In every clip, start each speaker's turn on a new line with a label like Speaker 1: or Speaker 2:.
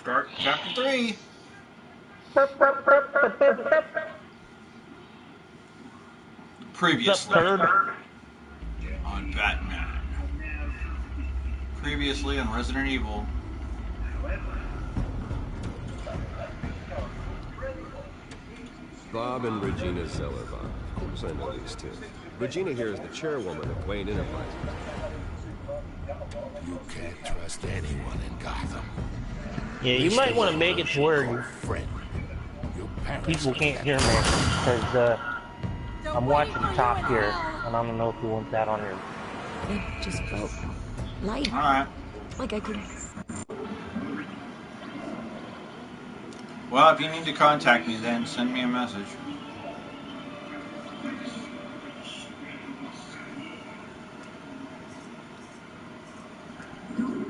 Speaker 1: Start chapter 3. Previously on Batman. Previously on Resident Evil.
Speaker 2: Bob and Regina Zellerbach. Of course I know these two. Regina here is the chairwoman of Wayne Enterprises.
Speaker 3: You can't trust anyone in Gotham.
Speaker 4: Yeah, you might want to make it to where people can't hear me, because I'm watching Top Gear, and I don't know if you want that on your...
Speaker 5: It just felt light.
Speaker 1: Alright.
Speaker 5: Like I could...
Speaker 1: Well, if you need to contact me, then send me a message.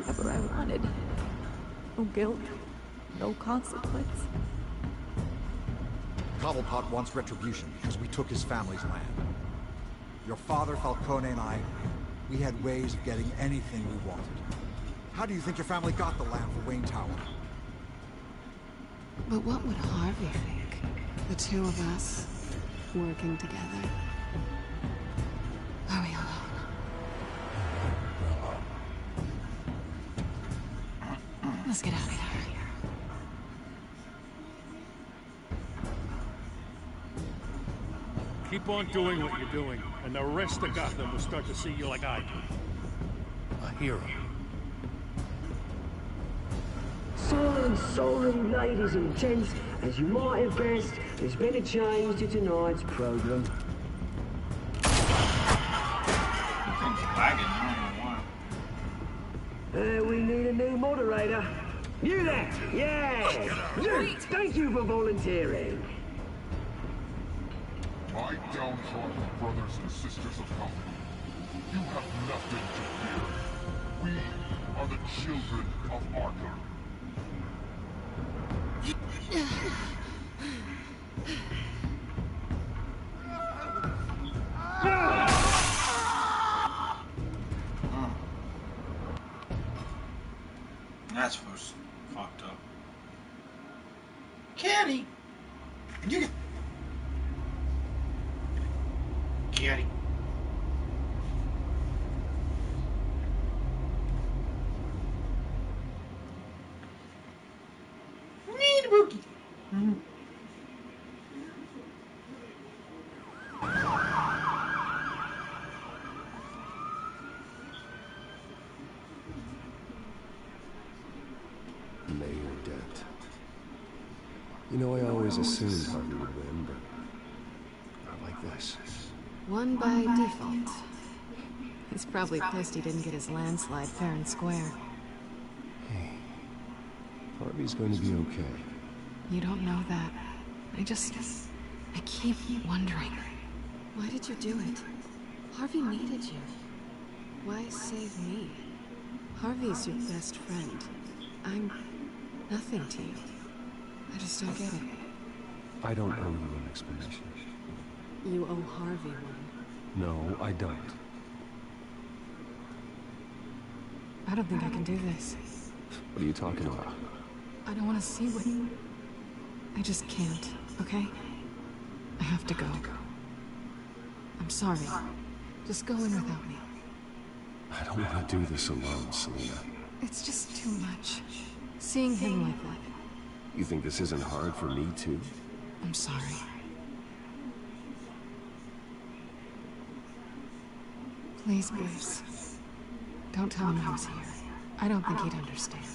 Speaker 5: Whatever I wanted. No guilt. No consequence.
Speaker 6: Cobblepot wants retribution because we took his family's land. Your father, Falcone, and I, we had ways of getting anything we wanted. How do you think your family got the land for Wayne Tower?
Speaker 7: But what would Harvey think? The two of us, working together. Are we alone? Let's get out of here.
Speaker 8: Keep on doing what you're doing, and the rest of Gotham will start to see you like I do. A hero.
Speaker 9: Sorry, ladies and gents. As you might have guessed, there's been a change to tonight's program. We need a new moderator. You there? Yeah! You! Thank you for volunteering.
Speaker 3: My downtrodden brothers and sisters of Gotham, you have nothing to fear. We are the children of Arthur.
Speaker 1: That's supposed fucked up. Caddy! You... Caddy. Need a bookie.
Speaker 2: Mayor Dent. You know, I always assumed Harvey would win, but not like this.
Speaker 7: One by default. He's probably pissed he didn't get his landslide fair and square.
Speaker 2: Hey, Harvey's going to be okay.
Speaker 7: You don't know that. I keep wondering. Why did you do it? Harvey needed you. Why save me? Harvey's your best friend. I'm nothing to you. I just don't get it.
Speaker 2: I don't owe you an explanation.
Speaker 7: You owe Harvey one.
Speaker 2: No, I don't.
Speaker 7: I don't think I can do this.
Speaker 2: What are you talking about?
Speaker 7: I don't want to see what... I just can't, okay? I have to go. I'm sorry. Just go in without me.
Speaker 2: I don't want to do this alone, Selina.
Speaker 7: It's just too much. Seeing him like that.
Speaker 2: You think this isn't hard for me, too?
Speaker 7: I'm sorry. Please, Bruce. Don't tell him I was here. I don't think he'd understand.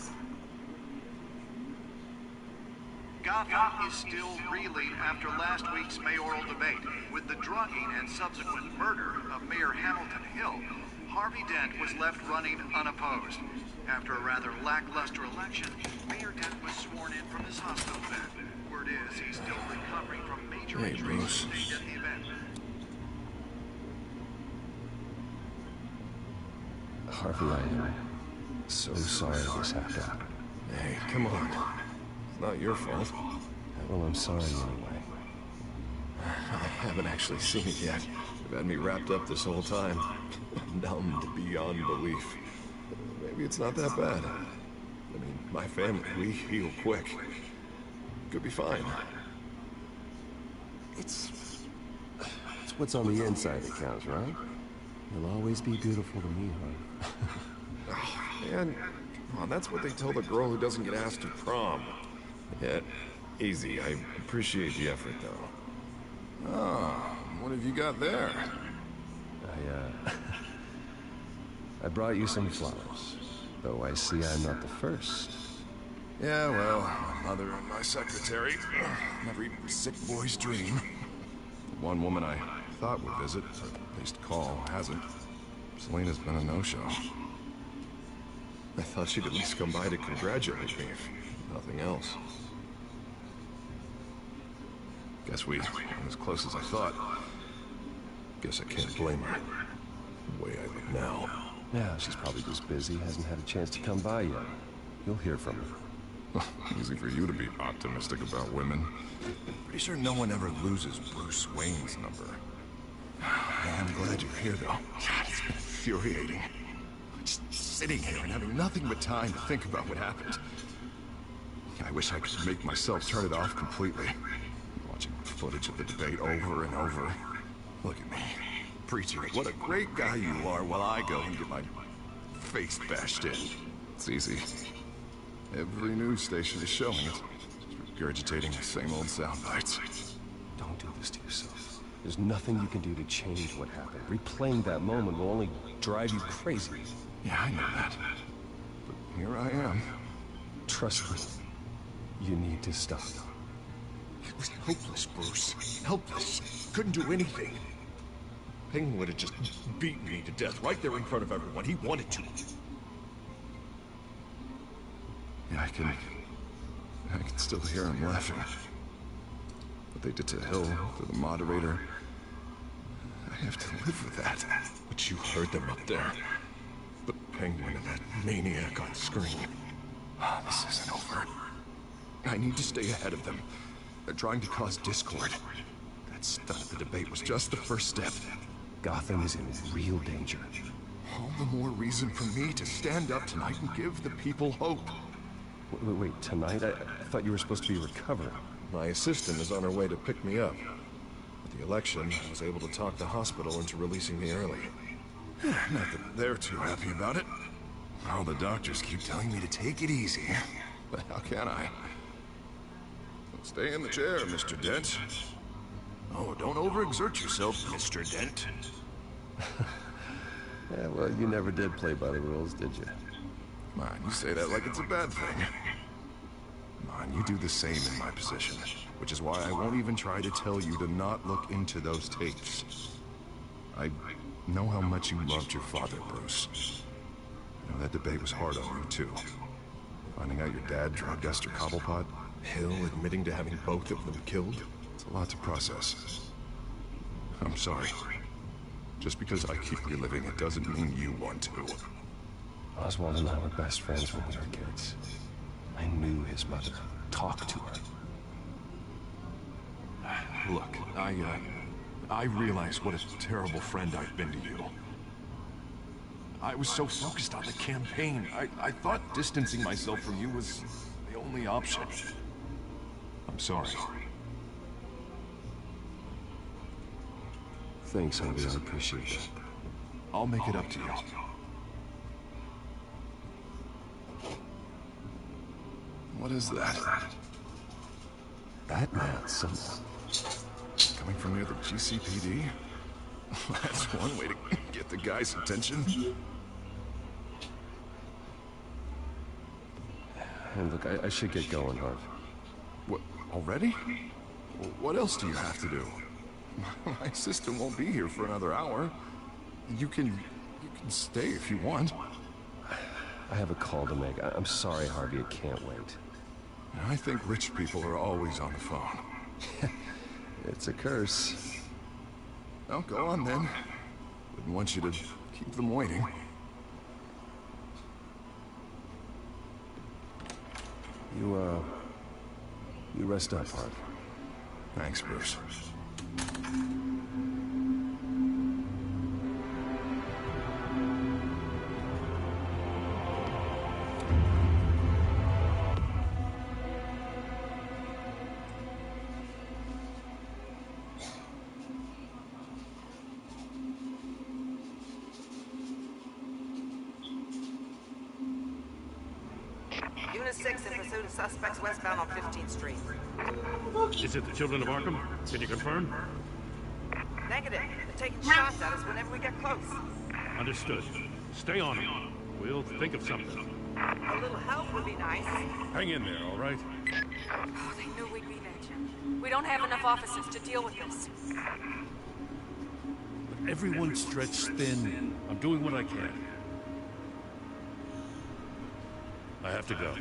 Speaker 10: Gotham is still reeling after last week's mayoral debate. With the drugging and subsequent murder of Mayor Hamilton Hill, Harvey Dent was left running unopposed. After a rather lackluster election, Mayor Dent was sworn in from his hospital bed. Word is he's still recovering from major injuries sustained at the event.
Speaker 2: Harvey, I'm so sorry this happened.
Speaker 11: Hey, come on. It's not your fault.
Speaker 2: Well, I'm sorry anyway.
Speaker 11: I haven't actually seen it yet. You've had me wrapped up this whole time. Numbed beyond belief. Maybe it's not that bad. I mean, my family, we heal quick. Could be fine.
Speaker 2: It's what's on the inside that counts, right? You'll always be beautiful to me, hon.
Speaker 11: Oh, man, come on, that's what they tell the girl who doesn't get asked to prom. Yeah, easy. I appreciate the effort, though. Oh, what have you got there?
Speaker 2: I brought you some flowers. Though I see I'm not the first.
Speaker 11: Yeah, well, my mother and my secretary. Every sick boy's dream. The one woman I thought would visit, or at least call, hasn't. Selena's been a no-show. I thought she'd at least come by to congratulate me, if nothing else. Guess we weren't as close as I thought. Guess I can't blame her. The way I look now.
Speaker 2: Yeah, she's probably just busy, hasn't had a chance to come by yet. You'll hear from her.
Speaker 11: Easy for you to be optimistic about women. Pretty sure no one ever loses Bruce Wayne's number. I'm glad you're here, though. God, it's infuriating. Just sitting here and having nothing but time to think about what happened. I wish I could make myself turn it off completely. Watching footage of the debate over and over. Look at me. Preaching what a great guy you are while I go and get my face bashed in. It's easy. Every news station is showing it. Just regurgitating the same old sound bites.
Speaker 2: Don't do this to yourself. There's nothing you can do to change what happened. Replaying that moment will only drive you crazy.
Speaker 11: Yeah, I know that. But here I am.
Speaker 2: Trust me. You need to stop.
Speaker 11: It was hopeless, Bruce. Helpless. Couldn't do anything. Penguin would have just beaten me to death right there in front of everyone. He wanted to. Yeah, I can still hear him laughing. What they did to Hill, to the moderator. I have to live with that. But you heard them up there. The Penguin and that maniac on screen. This isn't over. I need to stay ahead of them. They're trying to cause discord. That stunt at the debate was just the first step.
Speaker 2: Gotham is in real danger.
Speaker 11: All the more reason for me to stand up tonight and give the people hope.
Speaker 2: Wait, tonight? I thought you were supposed to be recovering.
Speaker 11: My assistant is on her way to pick me up. With the election, I was able to talk the hospital into releasing me early. Not that they're too happy about it. All the doctors keep telling me to take it easy. But how can I? Stay in the chair, Mr. Dent. Oh, don't overexert yourself, Mr. Dent.
Speaker 2: Yeah, well, you never did play by the rules, did you?
Speaker 11: Come on, you say that like it's a bad thing. Come on, you do the same in my position. Which is why I won't even try to tell you to not look into those tapes. I know how much you loved your father, Bruce. I know that debate was hard on you, too. Finding out your dad drugged Esther Cobblepot, Hill admitting to having both of them killed. It's a lot to process. I'm sorry. Just because I keep reliving it doesn't mean you want to.
Speaker 2: Oswald and I were best friends when we were kids. I knew his mother. Talked to her.
Speaker 11: Look, I realize what a terrible friend I've been to you. I was so focused on the campaign, I thought distancing myself from you was the only option. I'm sorry.
Speaker 2: Thanks, Harvey. I appreciate that.
Speaker 11: I'll make it up to you. What is that?
Speaker 2: Batman, someone.
Speaker 11: Coming from near the GCPD? That's one way to get the guy's attention.
Speaker 2: And look, I should get going, Harv.
Speaker 11: What, already? What else do you have to do? My assistant won't be here for another hour. You can stay if you want.
Speaker 2: I have a call to make. I'm sorry, Harvey. I can't wait.
Speaker 11: I think rich people are always on the phone.
Speaker 2: It's a curse.
Speaker 11: Well, go on then. Wouldn't want you to keep them waiting.
Speaker 2: You rest up, Harv.
Speaker 11: Thanks, Bruce.
Speaker 12: Unit 6 in pursuit of suspects westbound on 15th Street.
Speaker 8: Is it the Children of Arkham? Can you confirm?
Speaker 12: Negative. They're taking shots at us whenever we get close.
Speaker 8: Understood. Stay on it. We'll think of something.
Speaker 12: A little help would be nice.
Speaker 8: Hang in there, all right?
Speaker 5: Oh, they knew we'd be there, Jim. We don't have enough officers to deal with this.
Speaker 8: But everyone's stretched thin. I'm doing what I can. I have to go.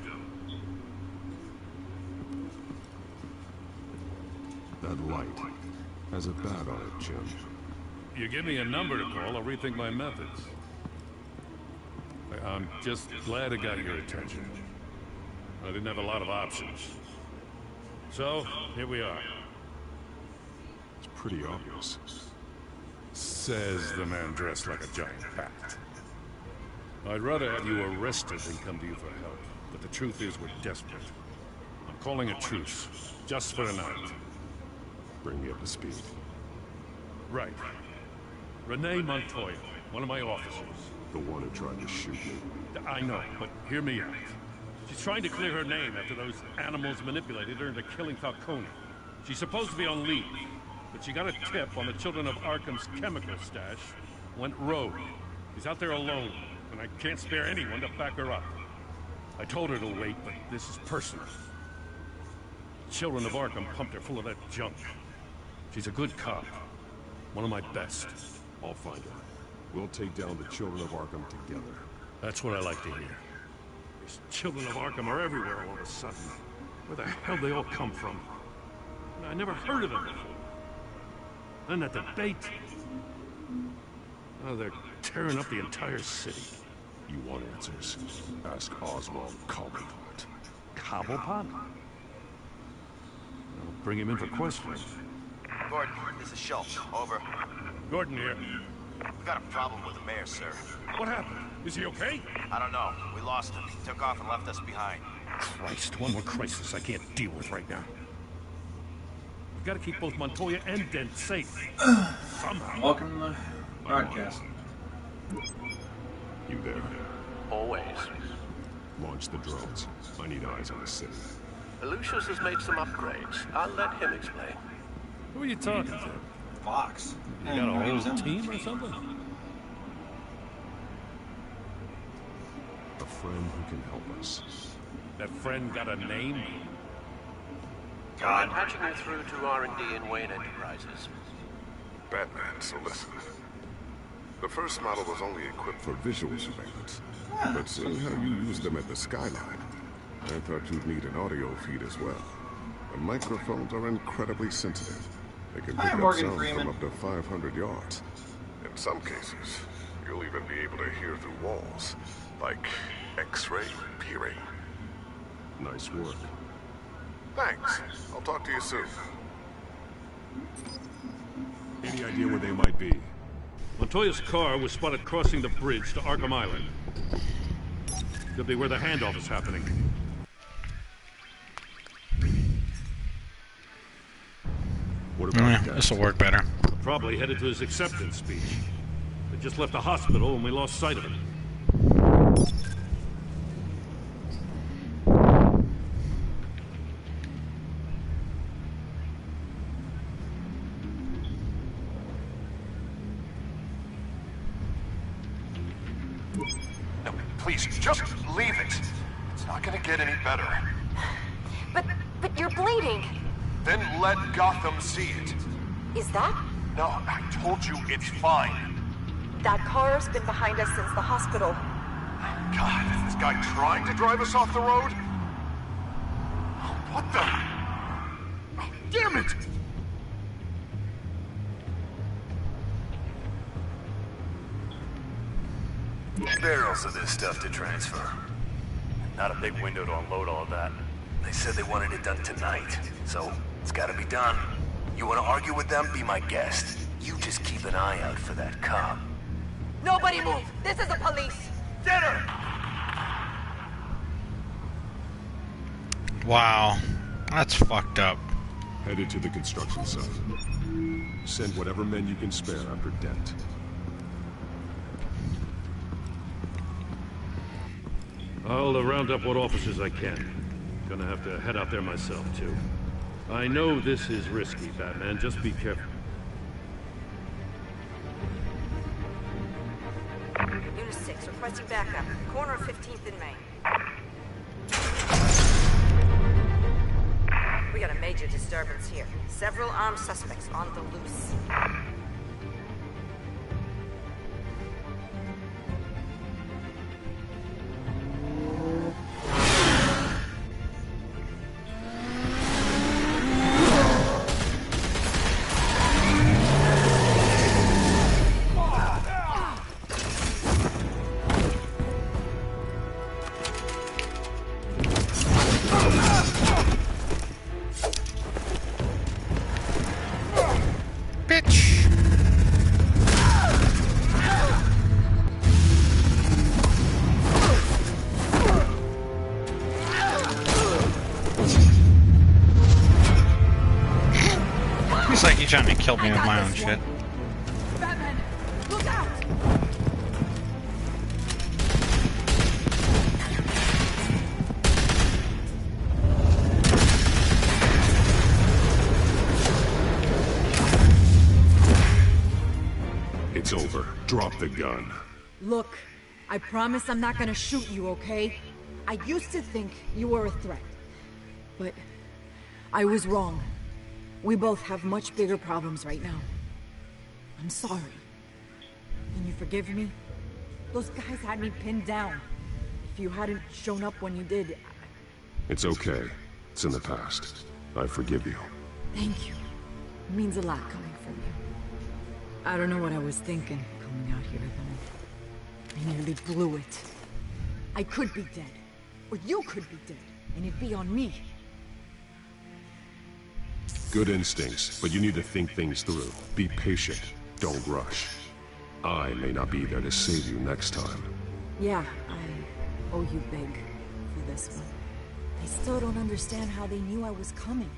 Speaker 11: That light has a bat on it, Jim.
Speaker 8: You give me a number to call, I'll rethink my methods. I'm just glad it got your attention. I didn't have a lot of options. So, here we are.
Speaker 11: It's pretty obvious.
Speaker 8: Says the man dressed like a giant bat. I'd rather have you arrested than come to you for help. But the truth is we're desperate. I'm calling a truce. Just for a night.
Speaker 11: Bring me up to speed.
Speaker 8: Right. Renee Montoya, one of my officers.
Speaker 11: The one who tried to shoot me.
Speaker 8: I know, but hear me out. She's trying to clear her name after those animals manipulated her into killing Falcone. She's supposed to be on leave, but she got a tip on the Children of Arkham's chemical stash, went rogue. She's out there alone, and I can't spare anyone to back her up. I told her to wait, but this is personal. Children of Arkham pumped her full of that junk. She's a good cop. One of my best.
Speaker 11: I'll find her. We'll take down the Children of Arkham together.
Speaker 8: That's what I like to hear. These Children of Arkham are everywhere all of a sudden. Where the hell they all come from? I never heard of them before. Then that debate. Oh, they're tearing up the entire city.
Speaker 11: You want answers? Ask Oswald Cobblepot.
Speaker 8: Cobblepot? I'll bring him in for questioning.
Speaker 13: Gordon, this is Schultz. Over.
Speaker 8: Gordon here.
Speaker 13: We got a problem with the mayor, sir.
Speaker 8: What happened? Is he okay?
Speaker 13: I don't know. We lost him. He took off and left us behind.
Speaker 8: Christ, one more crisis I can't deal with right now. We've got to keep both Montoya and Dent safe. Somehow.
Speaker 1: Welcome to the broadcast.
Speaker 11: You there?
Speaker 14: Always.
Speaker 11: Launch the drones. I need eyes on the city.
Speaker 14: Lucius has made some upgrades. I'll let him explain.
Speaker 8: Who are you talking to?
Speaker 1: Fox.
Speaker 8: You got a whole team or something?
Speaker 11: A friend who can help us.
Speaker 8: That friend got a name?
Speaker 14: I'm patching you through to R&D in Wayne Enterprises.
Speaker 11: Batman, so listen. The first model was only equipped for visual surveillance. But seeing how you use them at the skyline, I thought you'd need an audio feed as well. The microphones are incredibly sensitive. They can pick up sound from up to 500 yards. In some cases, you'll even be able to hear through walls, like X-ray peering. Nice work. Thanks. I'll talk to you soon.
Speaker 8: Any idea where they might be? Montoya's car was spotted crossing the bridge to Arkham Island. Could be where the handoff is happening.
Speaker 11: What about
Speaker 15: this'll work better.
Speaker 8: Probably headed to his acceptance speech. They just left the hospital and we lost sight of him.
Speaker 3: No, please, just leave it. It's not gonna get any better.
Speaker 16: But you're bleeding.
Speaker 3: Then let Gotham see it.
Speaker 16: Is that?
Speaker 3: No, I told you it's fine.
Speaker 16: That car's been behind us since the hospital.
Speaker 3: God, is this guy trying to drive us off the road? What the? Oh, damn it!
Speaker 13: Barrels of this stuff to transfer. Not a big window to unload all of that. They said they wanted it done tonight, so it's gotta be done. You wanna argue with them? Be my guest. You just keep an eye out for that cop.
Speaker 12: Nobody move! This is the police!
Speaker 3: Get her!
Speaker 15: Wow. That's fucked up.
Speaker 11: Headed to the construction site. Send whatever men you can spare after Dent.
Speaker 8: I'll round up what officers I can. Gonna have to head out there myself, too. I know this is risky, Batman. Just be careful.
Speaker 12: Unit 6, requesting backup. Corner of 15th and Main. We got a major disturbance here. Several armed suspects on the loose.
Speaker 15: Trying to kill me with my own shit.
Speaker 5: Batman, look out!
Speaker 17: It's over. Drop the gun.
Speaker 5: Look, I promise I'm not gonna shoot you, okay? I used to think you were a threat. But I was wrong. We both have much bigger problems right now. I'm sorry. Can you forgive me? Those guys had me pinned down. If you hadn't shown up when you did...
Speaker 17: It's okay. It's in the past. I forgive you.
Speaker 5: Thank you. It means a lot coming from you. I don't know what I was thinking coming out here, though. I nearly blew it. I could be dead. Or you could be dead. And it'd be on me.
Speaker 17: Good instincts, but you need to think things through. Be patient. Don't rush. I may not be there to save you next time.
Speaker 5: Yeah, I owe you big for this one. I still don't understand how they knew I was coming.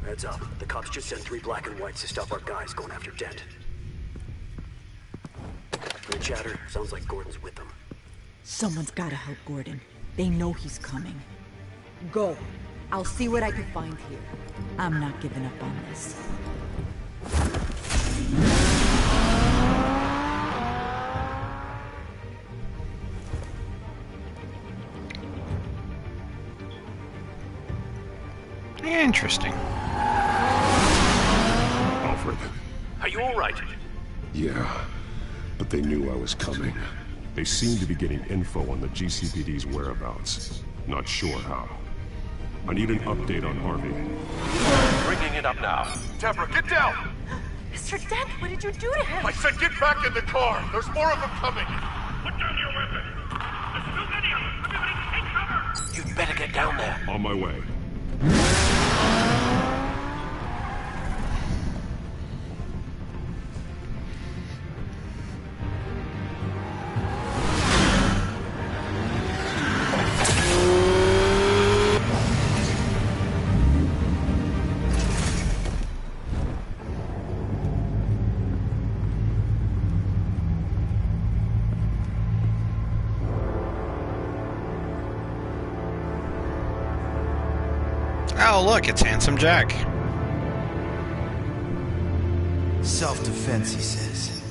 Speaker 18: Heads up. The cops just sent 3 black and whites to stop our guys going after Dent. From the chatter, sounds like Gordon's with them.
Speaker 5: Someone's gotta help Gordon. They know he's coming. Go. I'll see what I can find here. I'm not giving up on this.
Speaker 15: Interesting.
Speaker 17: Alfred.
Speaker 18: Are you alright?
Speaker 17: Yeah, but they knew I was coming. They seem to be getting info on the GCPD's whereabouts. Not sure how. I need an update on Harvey.
Speaker 14: Bringing it up now.
Speaker 3: Deborah, get down!
Speaker 16: Mr. Dent, what did you do to him?
Speaker 3: I said get back in the car! There's more of them coming!
Speaker 8: Put down your weapon! There's too many of them! Everybody take cover!
Speaker 18: You'd better get down there.
Speaker 17: On my way.
Speaker 15: Oh, look, it's Handsome Jack.
Speaker 19: Self-defense, he says.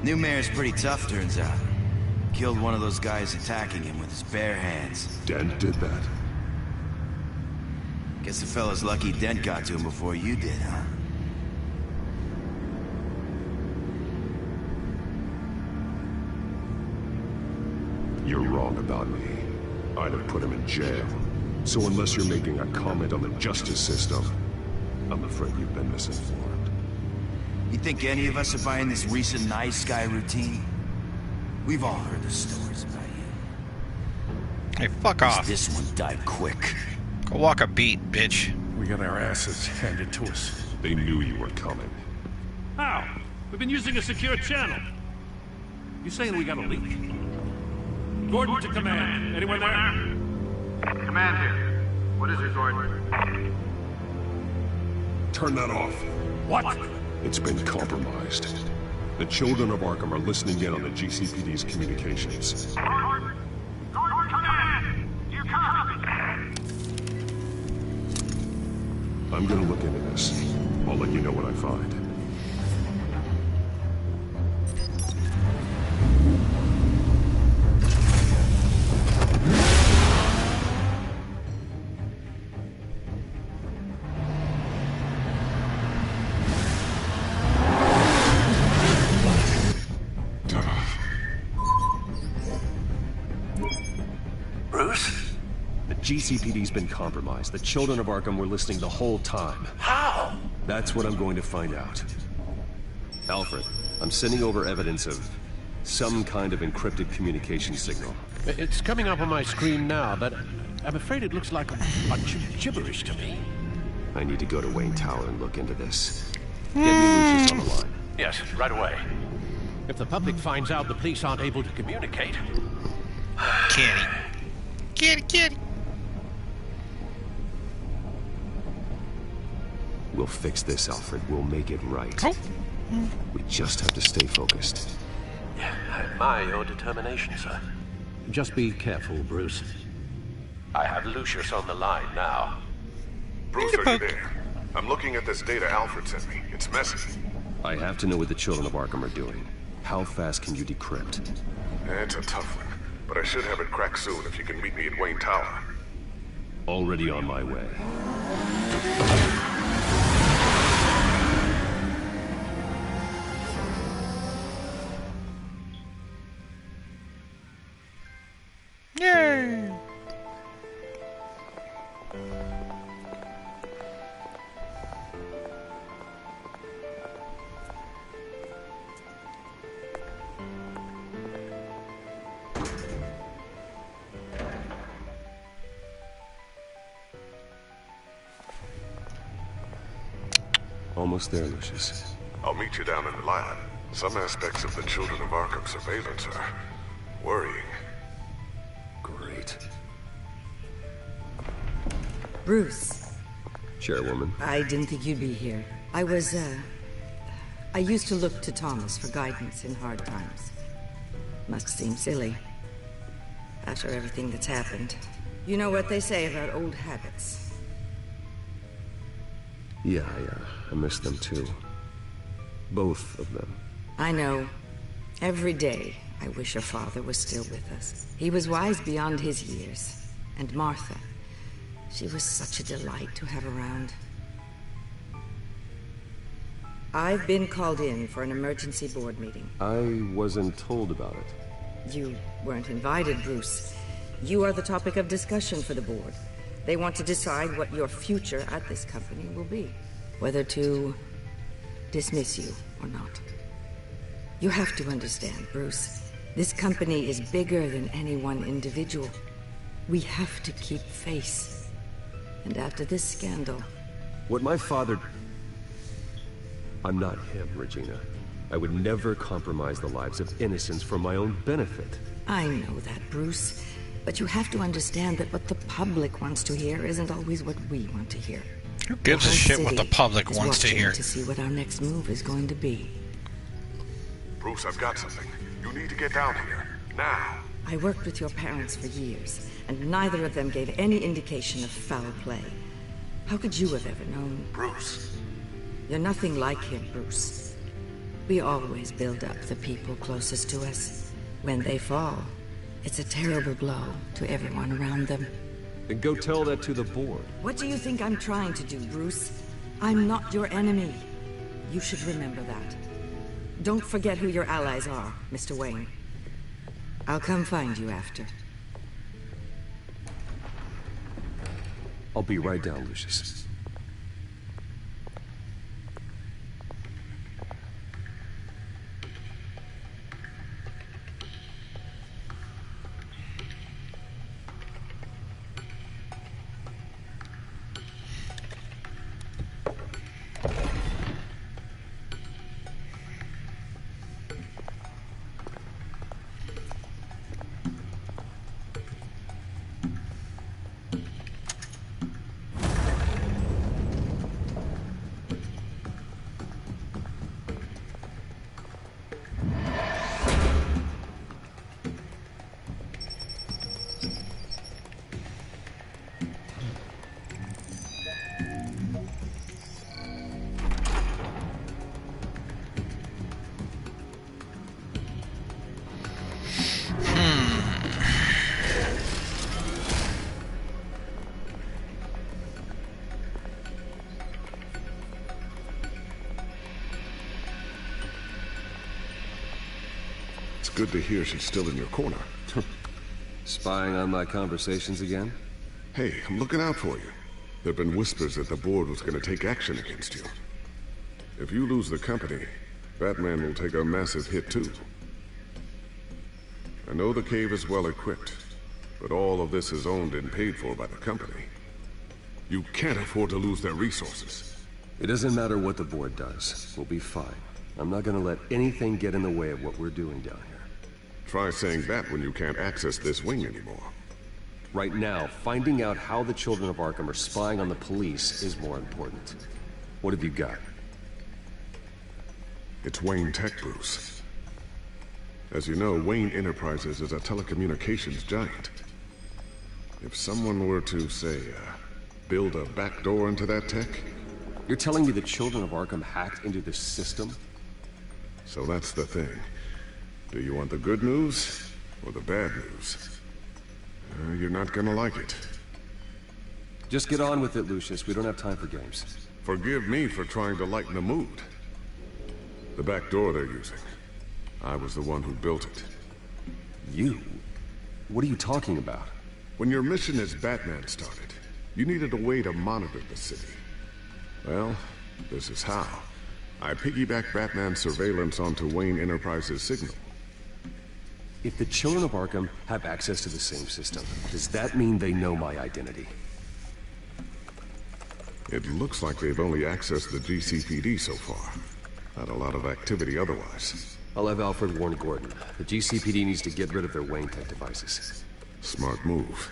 Speaker 19: New mayor's pretty tough, turns out. Killed one of those guys attacking him with his bare hands.
Speaker 17: Dent did that?
Speaker 19: Guess the fella's lucky Dent got to him before you did, huh?
Speaker 17: You're wrong about me. I'd have put him in jail. So unless you're making a comment on the justice system, I'm afraid you've been misinformed.
Speaker 19: You think any of us are buying this recent nice guy routine? We've all heard the stories about you.
Speaker 15: Hey, fuck off.
Speaker 19: This one died quick.
Speaker 15: Go walk a beat, bitch.
Speaker 17: We got our asses handed to us. They knew you were coming.
Speaker 8: How? We've been using a secure channel. You saying we got a leak? Gordon to command. Anyone there?
Speaker 20: Command here. What is it, Gordon?
Speaker 17: Turn that off.
Speaker 8: What?
Speaker 17: It's been compromised. The children of Arkham are listening in on the GCPD's communications. I'm gonna look into this. I'll let you know what I find.
Speaker 13: Bruce?
Speaker 17: The GCPD's been compromised. The children of Arkham were listening the whole time.
Speaker 13: How?
Speaker 17: That's what I'm going to find out. Alfred, I'm sending over evidence of some kind of encrypted communication signal.
Speaker 14: It's coming up on my screen now, but I'm afraid it looks like a bunch of gibberish to me.
Speaker 17: I need to go to Wayne Tower and look into this. Get me Lucius on the line.
Speaker 14: Yes, right away. If the public finds out the police aren't able to communicate...
Speaker 15: Kitty. Kitty, kitty.
Speaker 17: We'll fix this, Alfred. We'll make it right.
Speaker 15: Oh.
Speaker 17: We just have to stay focused.
Speaker 14: I admire your determination, sir. Just be careful, Bruce. I have Lucius on the line now.
Speaker 11: Bruce, are you there? I'm looking at this data Alfred sent me. It's messy.
Speaker 17: I have to know what the children of Arkham are doing. How fast can you decrypt?
Speaker 11: It's a tough one, but I should have it cracked soon if you can meet me at Wayne Tower.
Speaker 17: Already on my way.
Speaker 15: Yay!
Speaker 17: Almost there, Lucius.
Speaker 11: I'll meet you down in the lab. Some aspects of the Children of Arkham surveillance are worrying.
Speaker 17: Great.
Speaker 5: Bruce.
Speaker 17: Chairwoman.
Speaker 5: I didn't think you'd be here. I used to look to Thomas for guidance in hard times. Must seem silly. After everything that's happened. You know what they say about old habits.
Speaker 17: Yeah, I miss them too. Both of them.
Speaker 5: I know. Every day, I wish your father was still with us. He was wise beyond his years. And Martha, she was such a delight to have around. I've been called in for an emergency board meeting.
Speaker 17: I wasn't told about it.
Speaker 5: You weren't invited, Bruce. You are the topic of discussion for the board. They want to decide what your future at this company will be. Whether to dismiss you or not. You have to understand, Bruce. This company is bigger than any one individual. We have to keep face. And after this scandal...
Speaker 17: What my father... I'm not him, Regina. I would never compromise the lives of innocents for my own benefit.
Speaker 5: I know that, Bruce. But you have to understand that what the public wants to hear isn't always what we want to hear.
Speaker 15: Who gives a shit what the public wants to hear?
Speaker 5: To see what our next move is going to be.
Speaker 11: Bruce, I've got something. You need to get down here. Now.
Speaker 5: I worked with your parents for years, and neither of them gave any indication of foul play. How could you have ever known?
Speaker 11: Bruce.
Speaker 5: You're nothing like him, Bruce. We always build up the people closest to us. When they fall, it's a terrible blow to everyone around them.
Speaker 17: Then go tell that to the board.
Speaker 5: What do you think I'm trying to do, Bruce? I'm not your enemy. You should remember that. Don't forget who your allies are, Mr. Wayne. I'll come find you after.
Speaker 17: I'll be right down, Lucius. It's good to hear she's still in your corner.
Speaker 2: Spying on my conversations again?
Speaker 17: Hey, I'm looking out for you. There've been whispers that the board was going to take action against you. If you lose the company, Batman will take a massive hit too. I know the cave is well equipped, but all of this is owned and paid for by the company. You can't afford to lose their resources.
Speaker 2: It doesn't matter what the board does. We'll be fine. I'm not gonna let anything get in the way of what we're doing down here.
Speaker 17: Try saying that when you can't access this wing anymore.
Speaker 2: Right now, finding out how the Children of Arkham are spying on the police is more important. What have you got?
Speaker 17: It's Wayne Tech, Bruce. As you know, Wayne Enterprises is a telecommunications giant. If someone were to, say, build a backdoor into that tech...
Speaker 2: You're telling me the Children of Arkham hacked into this system?
Speaker 17: So that's the thing. Do you want the good news or the bad news? You're not gonna like it.
Speaker 2: Just get on with it, Lucius. We don't have time for games.
Speaker 17: Forgive me for trying to lighten the mood. The back door they're using. I was the one who built it.
Speaker 2: You? What are you talking about?
Speaker 17: When your mission as Batman started, you needed a way to monitor the city. Well, this is how. I piggybacked Batman's surveillance onto Wayne Enterprises' signal.
Speaker 2: If the Children of Arkham have access to the same system, does that mean they know my identity?
Speaker 17: It looks like they've only accessed the GCPD so far. Not a lot of activity otherwise.
Speaker 2: I'll have Alfred warn Gordon. The GCPD needs to get rid of their Wayne Tech devices.
Speaker 17: Smart move.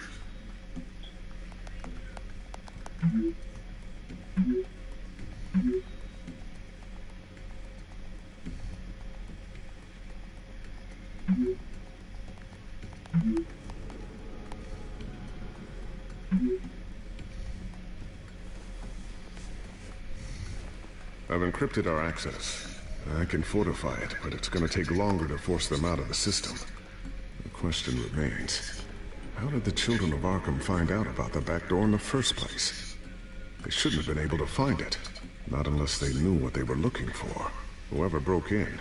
Speaker 17: I've encrypted our access. I can fortify it, but it's gonna take longer to force them out of the system. The question remains, how did the Children of Arkham find out about the back door in the first place? They shouldn't have been able to find it. Not unless they knew what they were looking for. Whoever broke in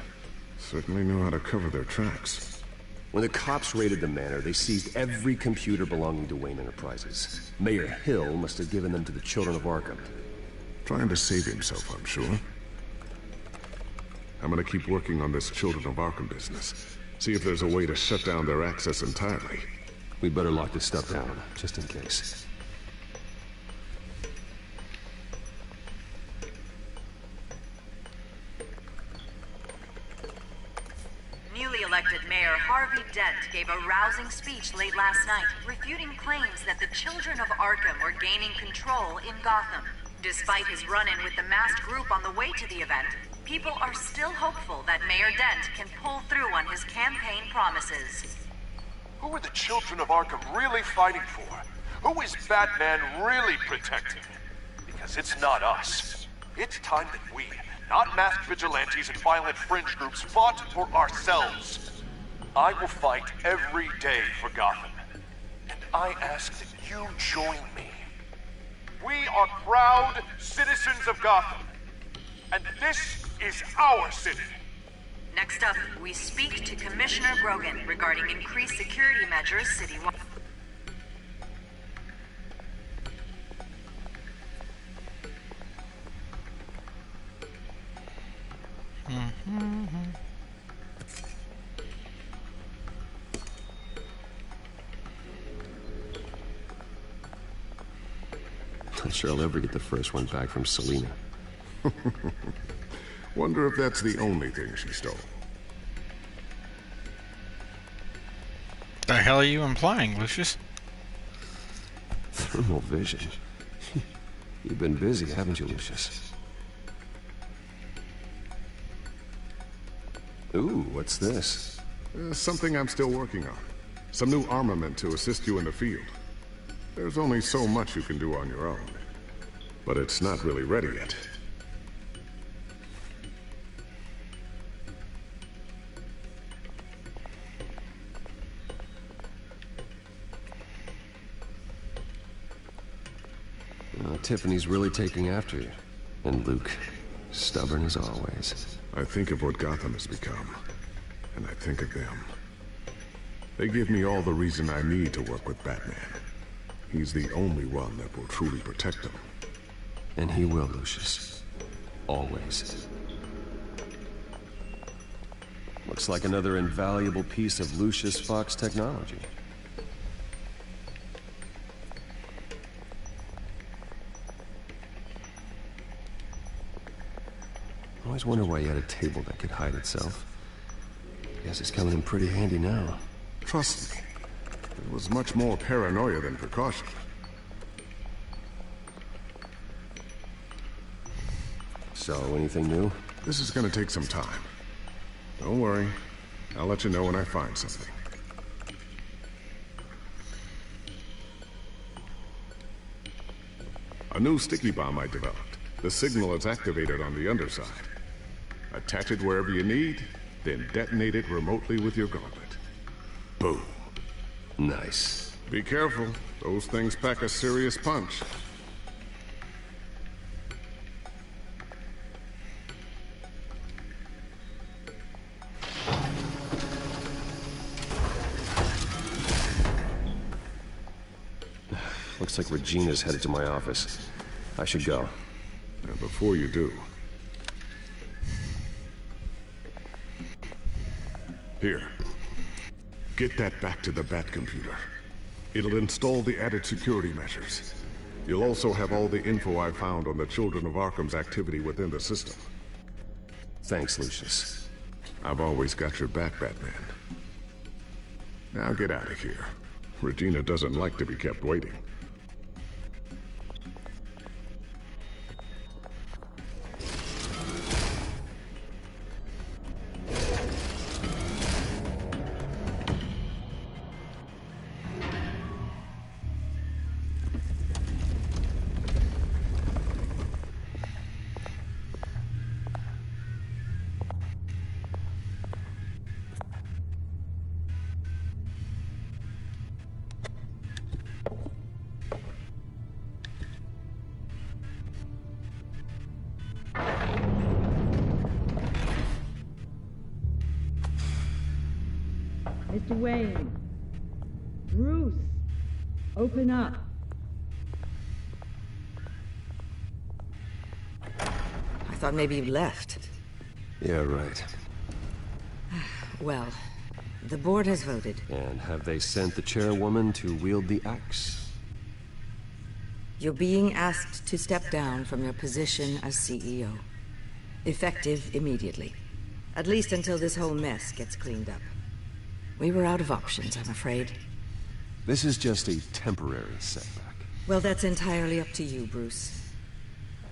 Speaker 17: certainly knew how to cover their tracks.
Speaker 2: When the cops raided the manor, they seized every computer belonging to Wayne Enterprises. Mayor Hill must have given them to the Children of Arkham.
Speaker 17: Trying to save himself, I'm sure. I'm gonna keep working on this Children of Arkham business. See if there's a way to shut down their access entirely.
Speaker 2: We better lock this stuff down, just in case.
Speaker 21: Newly elected Mayor Harvey Dent gave a rousing speech late last night, refuting claims that the Children of Arkham were gaining control in Gotham. Despite his run-in with the masked group on the way to the event, people are still hopeful that Mayor Dent can pull through on his campaign promises.
Speaker 3: Who are the Children of Arkham really fighting for? Who is Batman really protecting? Because it's not us. It's time that we, not masked vigilantes and violent fringe groups, fought for ourselves. I will fight every day for Gotham. And I ask that you join me. We are proud citizens of Gotham. And this is our city.
Speaker 21: Next up, we speak to Commissioner Grogan regarding increased security measures citywide.
Speaker 2: Not sure I'll ever get the first one back from Selina.
Speaker 17: Wonder if that's the only thing she stole.
Speaker 15: The hell are you implying, Lucius?
Speaker 2: Thermal vision. You've been busy, haven't you, Lucius? Ooh, what's this?
Speaker 17: Something I'm still working on. Some new armament to assist you in the field. There's only so much you can do on your own. But it's not really ready yet.
Speaker 2: Tiffany's really taking after you. And Luke, stubborn as always.
Speaker 17: I think of what Gotham has become. and I think of them. They give me all the reason I need to work with Batman. He's the only one that will truly protect them.
Speaker 2: And he will, Lucius. Always. Looks like another invaluable piece of Lucius Fox technology. I always wonder why he had a table that could hide itself. Guess it's coming in pretty handy now.
Speaker 17: Trust me, it was much more paranoia than precaution.
Speaker 2: So, anything new?
Speaker 17: This is gonna take some time. Don't worry, I'll let you know when I find something. A new sticky bomb I developed. The signal is activated on the underside. Attach it wherever you need, then detonate it remotely with your gauntlet. Boom.
Speaker 2: Nice.
Speaker 17: Be careful. Those things pack a serious punch.
Speaker 2: Looks like Regina's headed to my office. I should go.
Speaker 17: And before you do... Here. Get that back to the Batcomputer. It'll install the added security measures. You'll also have all the info I found on the Children of Arkham's activity within the system.
Speaker 2: Thanks, Lucius.
Speaker 17: I've always got your back, Batman. Now get out of here. Regina doesn't like to be kept waiting.
Speaker 5: Mr. Wayne. Bruce. Open up.
Speaker 4: I thought maybe you left.
Speaker 2: Yeah, right.
Speaker 4: Well, the board has voted.
Speaker 2: And have they sent the chairwoman to wield the axe?
Speaker 4: You're being asked to step down from your position as CEO. Effective immediately. At least until this whole mess gets cleaned up. We were out of options, I'm afraid.
Speaker 2: This is just a temporary setback.
Speaker 4: Well, that's entirely up to you, Bruce.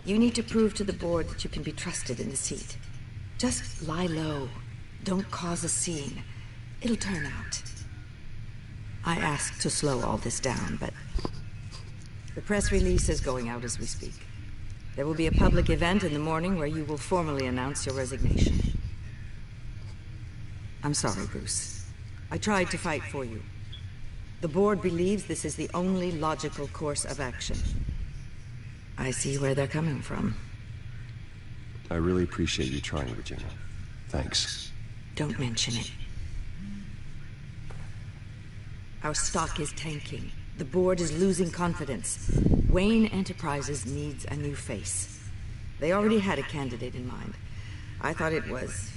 Speaker 4: You need to prove to the board that you can be trusted in the seat. Just lie low. Don't cause a scene. It'll turn out. I asked to slow all this down, but... the press release is going out as we speak. There will be a public event in the morning where you will formally announce your resignation. I'm sorry, Bruce. I tried to fight for you. The board believes this is the only logical course of action. I see where they're coming from.
Speaker 2: I really appreciate you trying, Regina. Thanks.
Speaker 4: Don't mention it. Our stock is tanking. The board is losing confidence. Wayne Enterprises needs a new face. They already had a candidate in mind. I thought it was...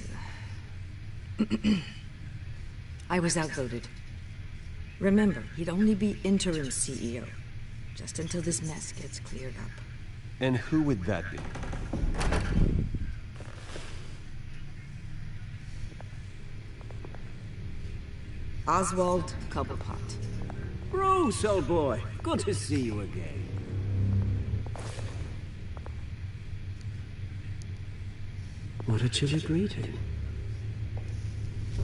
Speaker 4: I was outvoted. Remember, he'd only be interim CEO. Just until this mess gets cleared up.
Speaker 2: And who would that be?
Speaker 4: Oswald Cobblepot.
Speaker 9: Bruce, old boy. Good to see you again. What a chilly greeting.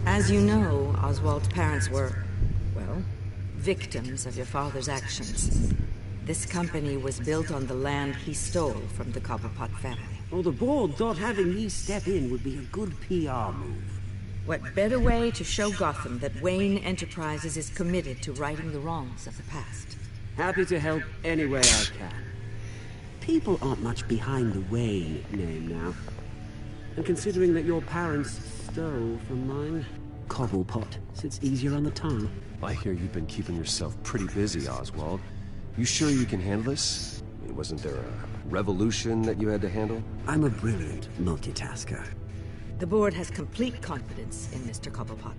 Speaker 4: As you know, Oswald's parents were, well, victims of your father's actions. This company was built on the land he stole from the Cobblepot family.
Speaker 9: Well, the board thought having me step in would be a good PR move.
Speaker 4: What better way to show Gotham that Wayne Enterprises is committed to righting the wrongs of the past?
Speaker 9: Happy to help any way I can. People aren't much behind the Wayne name now. And considering that your parents stole from mine...
Speaker 18: Cobblepot, so it's easier on the tongue.
Speaker 2: I hear you've been keeping yourself pretty busy, Oswald. You sure you can handle this? I mean, wasn't there a revolution that you had to handle?
Speaker 18: I'm a brilliant multitasker.
Speaker 4: The board has complete confidence in Mr. Cobblepot.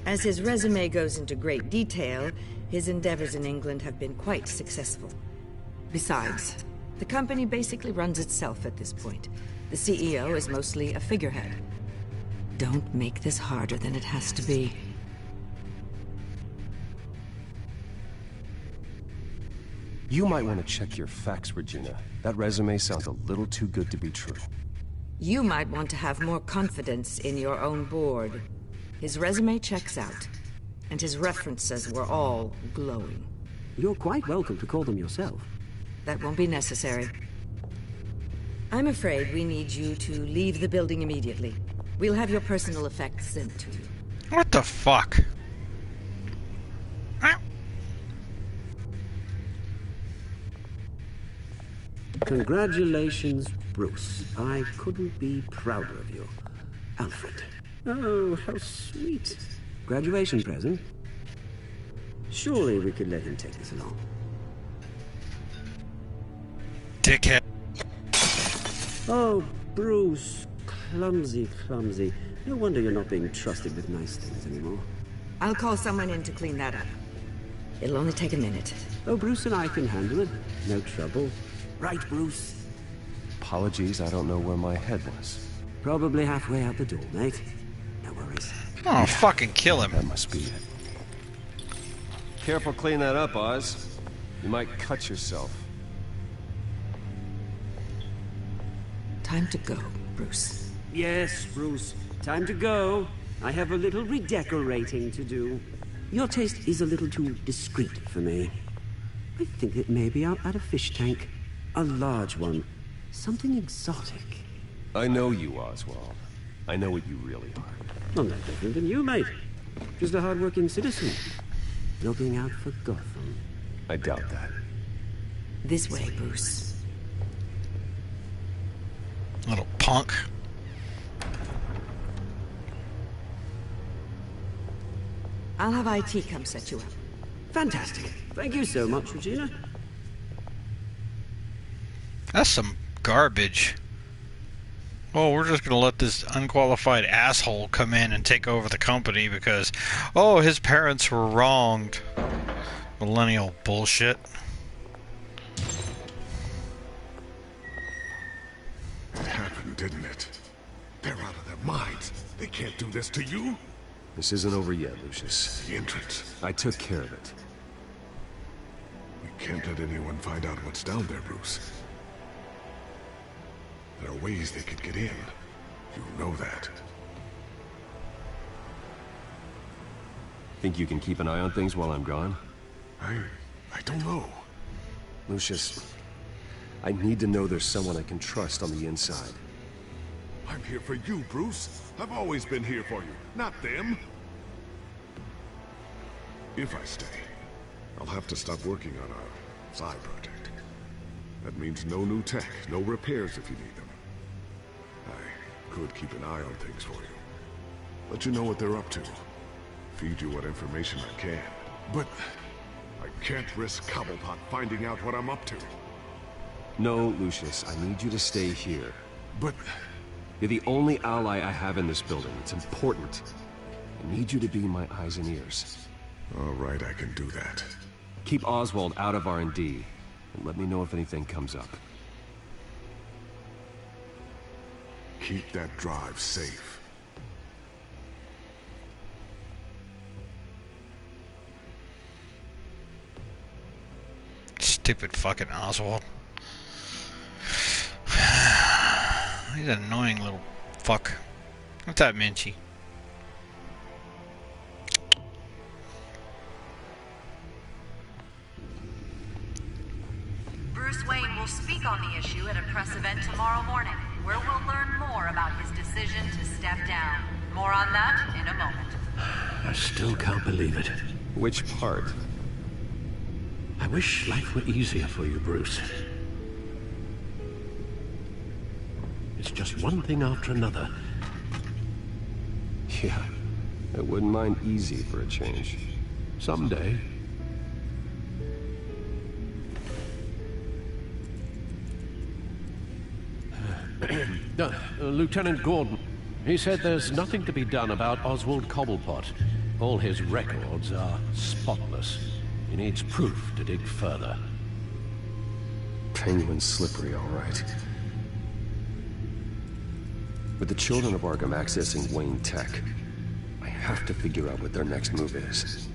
Speaker 4: As his resume goes into great detail, his endeavors in England have been quite successful. Besides, the company basically runs itself at this point. The CEO is mostly a figurehead. Don't make this harder than it has to be.
Speaker 2: You might want to check your facts, Regina. That resume sounds a little too good to be true.
Speaker 4: You might want to have more confidence in your own board. His resume checks out, and his references were all glowing.
Speaker 18: You're quite welcome to call them yourself.
Speaker 4: That won't be necessary. I'm afraid we need you to leave the building immediately. We'll have your personal effects sent to you.
Speaker 15: What the fuck?
Speaker 18: Congratulations, Bruce. I couldn't be prouder of you. Alfred. Oh, how sweet. Graduation present? Surely we could let him take this along.
Speaker 15: Dickhead.
Speaker 18: Oh, Bruce. Clumsy, clumsy. No wonder you're not being trusted with nice things anymore.
Speaker 4: I'll call someone in to clean that up. It'll only take a minute.
Speaker 18: Oh, Bruce and I can handle it. No trouble. Right, Bruce?
Speaker 2: Apologies, I don't know where my head was.
Speaker 18: Probably halfway out the door, mate. No worries.
Speaker 15: Oh, fucking kill him.
Speaker 2: That must be it. Careful clean that up, Oz. You might cut yourself.
Speaker 4: Time to go, Bruce.
Speaker 18: Yes, Bruce. Time to go. I have a little redecorating to do. Your taste is a little too discreet for me. I think that maybe I'll add a fish tank. A large one. Something exotic.
Speaker 2: I know you, Oswald. I know what you really are.
Speaker 18: I'm no different than you, mate. Just a hard-working citizen. Looking out for Gotham.
Speaker 2: I doubt that.
Speaker 4: This way, Bruce.
Speaker 15: Little punk.
Speaker 4: I'll have IT come set you up.
Speaker 18: Fantastic. Thank you so much, Regina.
Speaker 15: That's some garbage. Well, we're just gonna let this unqualified asshole come in and take over the company because, oh, his parents were wronged. Millennial bullshit.
Speaker 17: It happened, didn't it? They're out of their minds. They can't do this to you.
Speaker 2: This isn't over yet, Lucius.
Speaker 17: The entrance.
Speaker 2: I took care of it.
Speaker 17: We can't let anyone find out what's down there, Bruce. There are ways they could get in. You know that.
Speaker 2: Think you can keep an eye on things while I'm gone?
Speaker 17: I don't know.
Speaker 2: Lucius, I need to know there's someone I can trust on the inside.
Speaker 17: I'm here for you, Bruce. I've always been here for you, not them. If I stay, I'll have to stop working on our side project. That means no new tech, no repairs if you need them. I could keep an eye on things for you. Let you know what they're up to. Feed you what information I can. But I can't risk Cobblepot finding out what I'm up to.
Speaker 2: No, Lucius, I need you to stay here.
Speaker 17: But
Speaker 2: you're the only ally I have in this building. It's important. I need you to be my eyes and ears.
Speaker 17: All right, I can do that.
Speaker 2: Keep Oswald out of R&D, and let me know if anything comes up.
Speaker 17: Keep that drive safe.
Speaker 15: Stupid fucking Oswald. He's an annoying little fuck. What's that, Minchie?
Speaker 21: Bruce Wayne will speak on the issue at a press event tomorrow morning, where we'll learn more about his decision to step down. More on that in a moment.
Speaker 18: I still can't believe it.
Speaker 2: Which part?
Speaker 18: I wish life were easier for you, Bruce. It's just one thing after another.
Speaker 2: Yeah, I wouldn't mind easy for a change.
Speaker 14: Someday. Lieutenant Gordon, he said there's nothing to be done about Oswald Cobblepot. All his records are spotless. He needs proof to dig further.
Speaker 2: Penguin's slippery, all right. With the children of Arkham accessing Wayne Tech, I have to figure out what their next move is.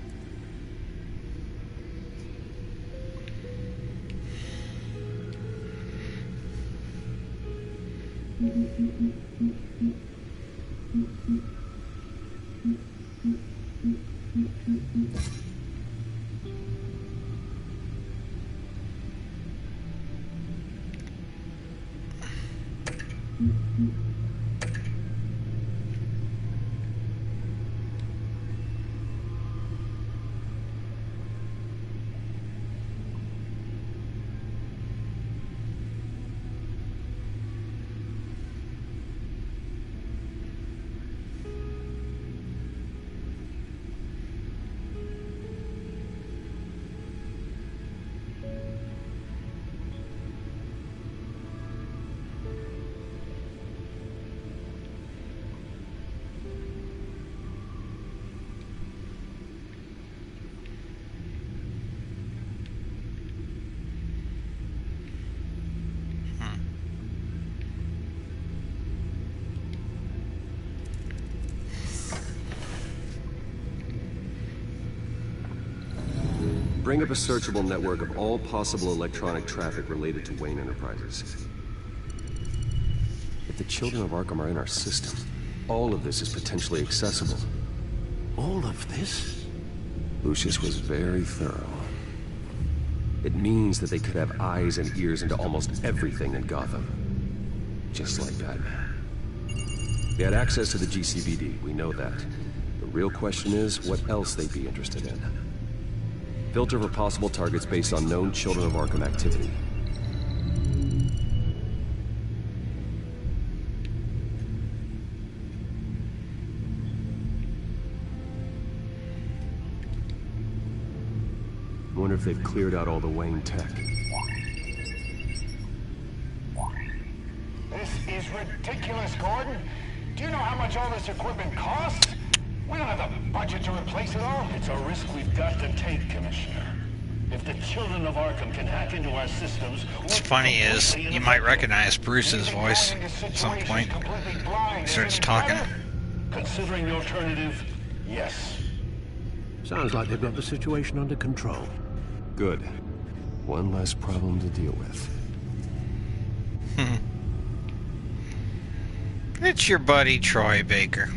Speaker 2: Bring up a searchable network of all possible electronic traffic related to Wayne Enterprises. If the children of Arkham are in our system, all of this is potentially accessible.
Speaker 14: All of this?
Speaker 2: Lucius was very thorough. It means that they could have eyes and ears into almost everything in Gotham. Just like Batman. They had access to the GCPD, we know that. The real question is, what else they'd be interested in. Filter for possible targets based on known Children of Arkham activity. Wonder if they've cleared out all the Wayne Tech.
Speaker 20: This is ridiculous, Gordon. Do you know how much all this equipment costs? We don't have the budget to replace it all. It's a risk we've got to take, Commissioner. If the children of Arkham can hack into our systems...
Speaker 15: What's funny is, you might recognize Bruce's voice at some point. He starts talking.
Speaker 20: Considering the alternative, yes.
Speaker 14: Sounds like they've got the situation under control.
Speaker 2: Good. One less problem to deal with.
Speaker 15: It's your buddy, Troy Baker.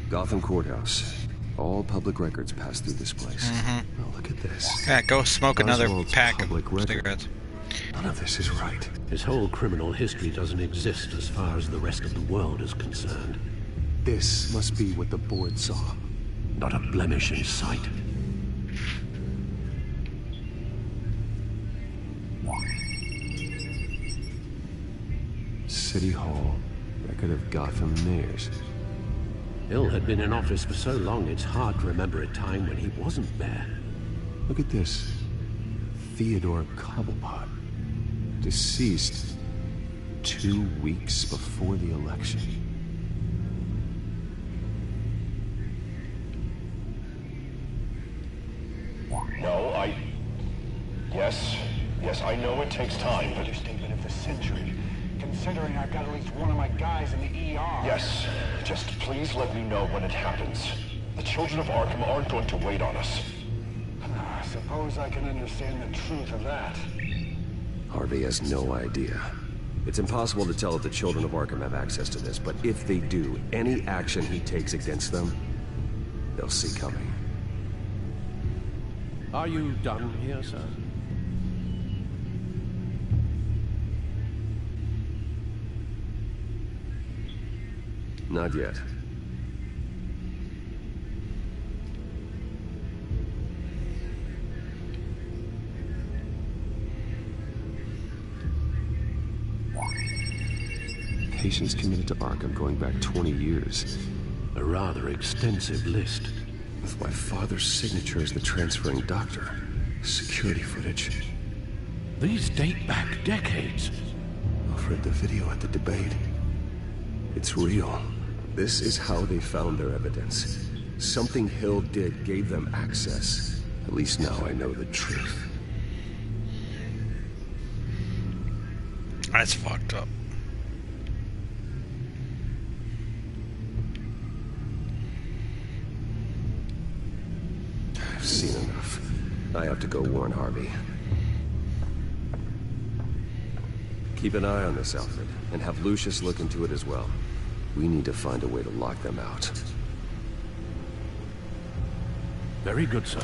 Speaker 2: Gotham Courthouse. All public records pass through this place. Oh, look at this.
Speaker 15: Yeah, go smoke another
Speaker 2: Oswald's
Speaker 15: pack of
Speaker 2: record.
Speaker 15: cigarettes.
Speaker 2: None of this is right.
Speaker 14: His whole criminal history doesn't exist as far as the rest of the world is concerned.
Speaker 2: This must be what the board saw.
Speaker 14: Not a blemish in sight.
Speaker 2: City Hall. Record of Gotham mayors.
Speaker 14: Hill had been in office for so long, it's hard to remember a time when he wasn't there.
Speaker 2: Look at this. Theodore Cobblepot. Deceased 2 weeks before the election.
Speaker 20: No, Yes, I know it takes time, but... Understatement of the century. Considering I've got at least one of my guys in the ER. Yes, just please let me know when it happens. The children of Arkham aren't going to wait on us. I suppose I can understand the truth of that.
Speaker 2: Harvey has no idea. It's impossible to tell if the children of Arkham have access to this, but if they do, any action he takes against them, they'll see coming.
Speaker 14: Are you done here, sir?
Speaker 2: Not yet. Patients committed to Arkham going back 20 years.
Speaker 14: A rather extensive list.
Speaker 2: With my father's signature as the transferring doctor. Security footage.
Speaker 14: These date back decades.
Speaker 2: I've read the video at the debate. It's real. This is how they found their evidence. Something Hill did gave them access. At least now I know the truth.
Speaker 15: That's fucked up.
Speaker 2: I've seen enough. I have to go warn Harvey. Keep an eye on this outfit, and have Lucius look into it as well. We need to find a way to lock them out.
Speaker 14: Very good, sir.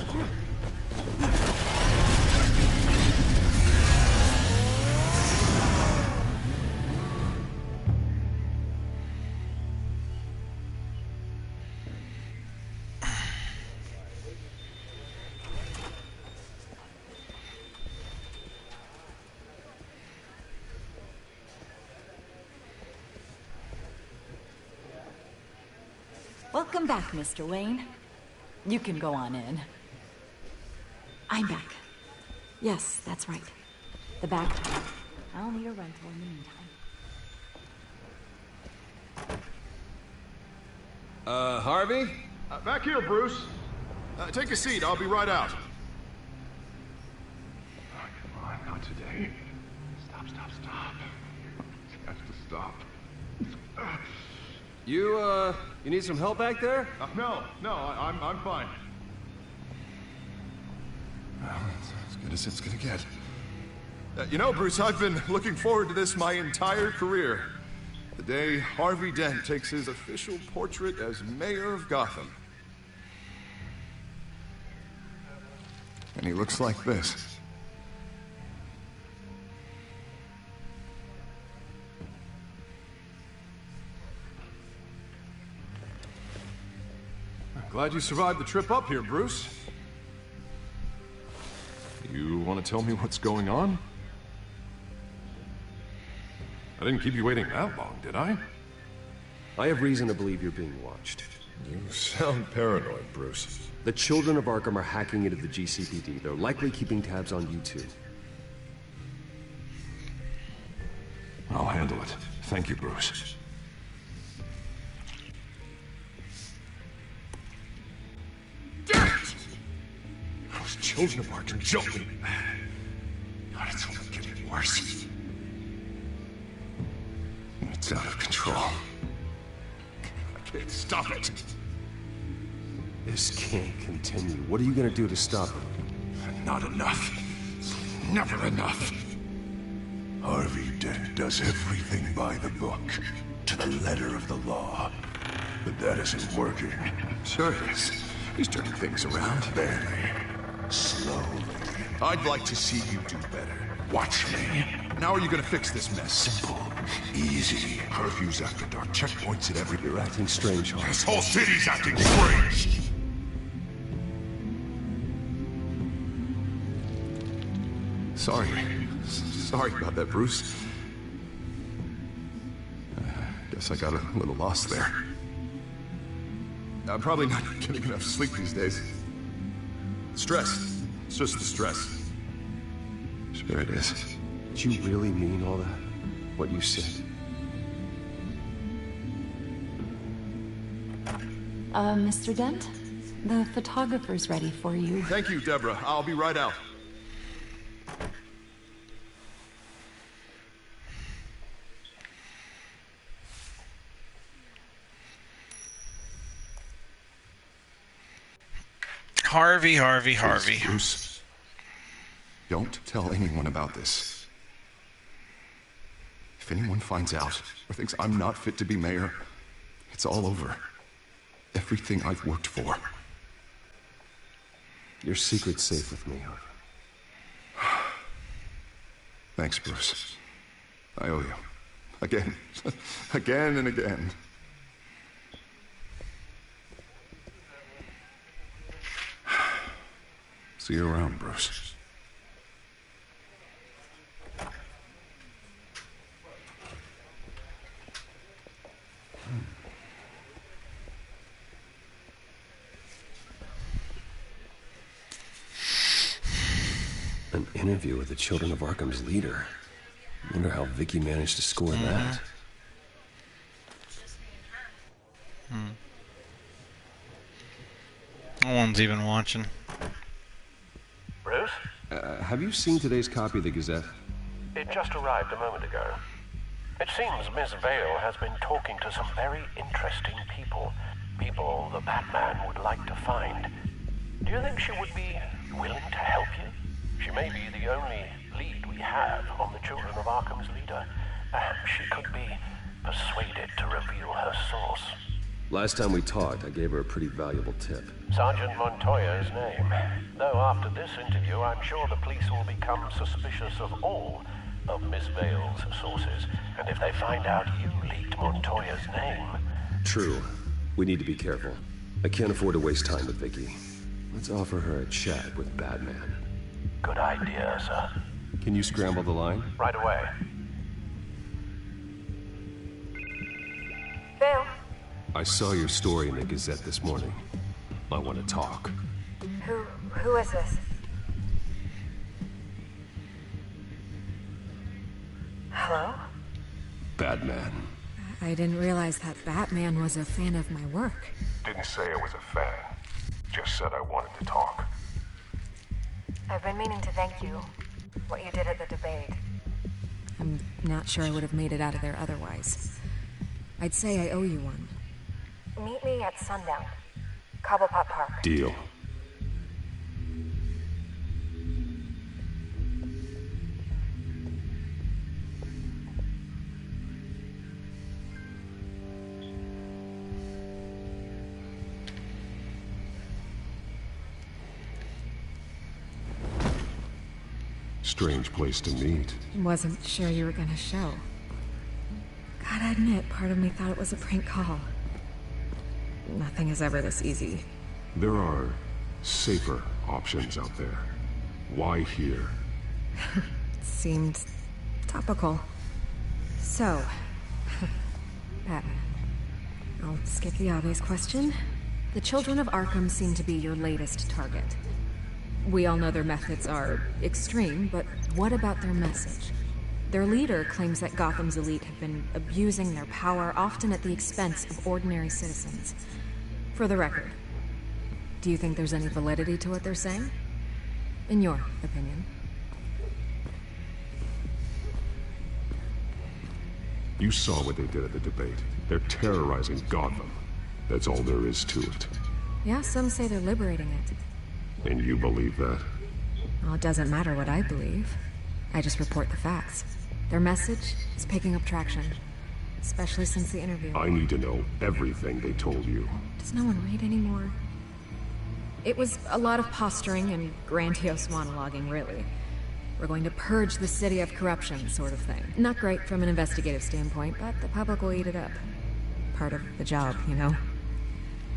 Speaker 6: Welcome back, Mr. Wayne. You can go on in. I'm back. Yes, that's right. The back. I'll need a rental in the meantime.
Speaker 11: Harvey? Back here, Bruce. Take a seat. I'll be right out. Oh, come on, not today. Stop. You have to stop.
Speaker 2: You need some help back there?
Speaker 11: No, I'm fine. Well, it's as good as it's gonna get. You know, Bruce, I've been looking forward to this my entire career. The day Harvey Dent takes his official portrait as mayor of Gotham. And he looks like this. Glad you survived the trip up here, Bruce. You want to tell me what's going on? I didn't keep you waiting that long, did I?
Speaker 2: I have reason to believe you're being watched.
Speaker 11: You sound paranoid, Bruce.
Speaker 2: The children of Arkham are hacking into the GCPD. They're likely keeping tabs on you too.
Speaker 11: I'll handle it. Thank you, Bruce. Those children of Arkham jumped me. God, it's only getting worse. It's out of control. I can't stop it.
Speaker 2: This can't continue. What are you gonna do to stop it?
Speaker 11: Not enough. Never enough. Harvey Dent does everything by the book, to the letter of the law. But that isn't working. Sure it is. He's turning things around. Barely. Slowly. I'd like to see you do better. Watch me. Now are you gonna fix this mess? Simple. Easy. Curfews after dark. Checkpoints at every...
Speaker 2: You're acting strange, Harvey.
Speaker 11: This whole city's acting strange! Sorry about that, Bruce. Guess I got a little lost there. I'm probably not getting enough sleep these days. Stress. It's just the stress. Sure it is.
Speaker 2: Did you really mean all that? What you said?
Speaker 6: Mr. Dent? The photographer's ready for you.
Speaker 11: Thank you, Deborah. I'll be right out.
Speaker 15: Harvey.
Speaker 11: Please, Bruce, don't tell anyone about this. If anyone finds out or thinks I'm not fit to be mayor, it's all over. Everything I've worked for.
Speaker 2: Your secret's safe with me, Harvey.
Speaker 11: Thanks, Bruce. I owe you. Again. Again and again. See you around, Bruce.
Speaker 2: An interview with the Children of Arkham's leader. Wonder how Vicky managed to score that.
Speaker 15: No one's even watching.
Speaker 7: Bruce?
Speaker 2: Have you seen today's copy of the Gazette?
Speaker 7: It just arrived a moment ago. It seems Miss Vale has been talking to some very interesting people. People the Batman would like to find. Do you think she would be willing to help you? She may be the only lead we have on the Children of Arkham's leader. Perhaps she could be persuaded to reveal her source.
Speaker 2: Last time we talked, I gave her a pretty valuable tip.
Speaker 7: Sergeant Montoya's name. Though after this interview, I'm sure the police will become suspicious of all of Miss Vale's sources. And if they find out you leaked Montoya's name...
Speaker 2: True. We need to be careful. I can't afford to waste time with Vicky. Let's offer her a chat with Batman.
Speaker 7: Good idea, sir.
Speaker 2: Can you scramble the line?
Speaker 7: Right away.
Speaker 16: Vale.
Speaker 2: I saw your story in the Gazette this morning. I want to talk.
Speaker 16: Who is this? Hello?
Speaker 2: Batman.
Speaker 5: I didn't realize that Batman was a fan of my work.
Speaker 11: Didn't say I was a fan. Just said I wanted to talk.
Speaker 16: I've been meaning to thank you. What you did at the debate.
Speaker 5: I'm not sure I would have made it out of there otherwise. I'd say I owe you one.
Speaker 16: Meet me at sundown. Cobblepot Park.
Speaker 2: Deal.
Speaker 17: Strange place to meet.
Speaker 5: Wasn't sure you were gonna show. Gotta admit, part of me thought it was a prank call. Nothing is ever this easy.
Speaker 17: There are safer options out there. Why here?
Speaker 5: Seemed topical. So, Batman. I'll skip the obvious question. The Children of Arkham seem to be your latest target. We all know their methods are extreme, but what about their message? Their leader claims that Gotham's elite have been abusing their power, often at the expense of ordinary citizens. For the record, do you think there's any validity to what they're saying? In your opinion?
Speaker 17: You saw what they did at the debate. They're terrorizing Gotham. That's all there is to it.
Speaker 5: Yeah, some say they're liberating it.
Speaker 17: And you believe that?
Speaker 5: Well, it doesn't matter what I believe. I just report the facts. Their message is picking up traction, especially since the interview.
Speaker 17: I need to know everything they told you.
Speaker 5: Does no one read anymore? It was a lot of posturing and grandiose monologuing, really. We're going to purge the city of corruption, sort of thing. Not great from an investigative standpoint, but the public will eat it up. Part of the job, you know?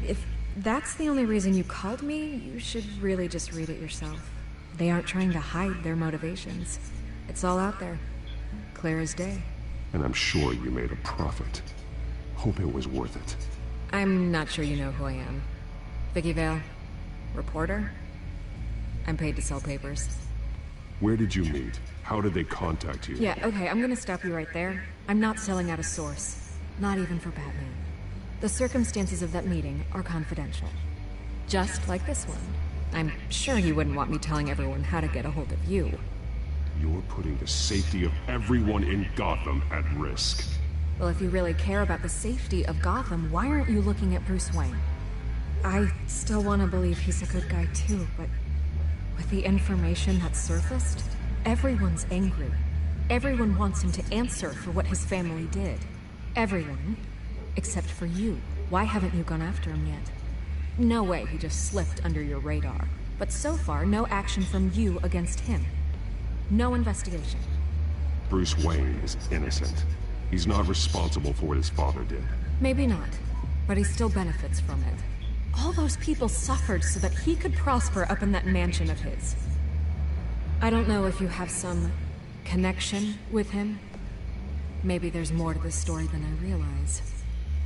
Speaker 5: If that's the only reason you called me, you should really just read it yourself. They aren't trying to hide their motivations. It's all out there. Clear as day.
Speaker 17: And I'm sure you made a profit. Hope it was worth it.
Speaker 5: I'm not sure you know who I am. Vicky Vale. Reporter. I'm paid to sell papers.
Speaker 17: Where did you meet? How did they contact you?
Speaker 5: Yeah, okay, I'm gonna stop you right there. I'm not selling out a source. Not even for Batman. The circumstances of that meeting are confidential. Just like this one. I'm sure you wouldn't want me telling everyone how to get a hold of you.
Speaker 17: You're putting the safety of everyone in Gotham at risk.
Speaker 5: Well, if you really care about the safety of Gotham, why aren't you looking at Bruce Wayne? I still want to believe he's a good guy too, but with the information that's surfaced, everyone's angry. Everyone wants him to answer for what his family did. Everyone, except for you. Why haven't you gone after him yet? No way he just slipped under your radar. But so far, no action from you against him. No investigation.
Speaker 17: Bruce Wayne is innocent. He's not responsible for what his father did.
Speaker 5: Maybe not, but he still benefits from it. All those people suffered so that he could prosper up in that mansion of his. I don't know if you have some connection with him. Maybe there's more to this story than I realize.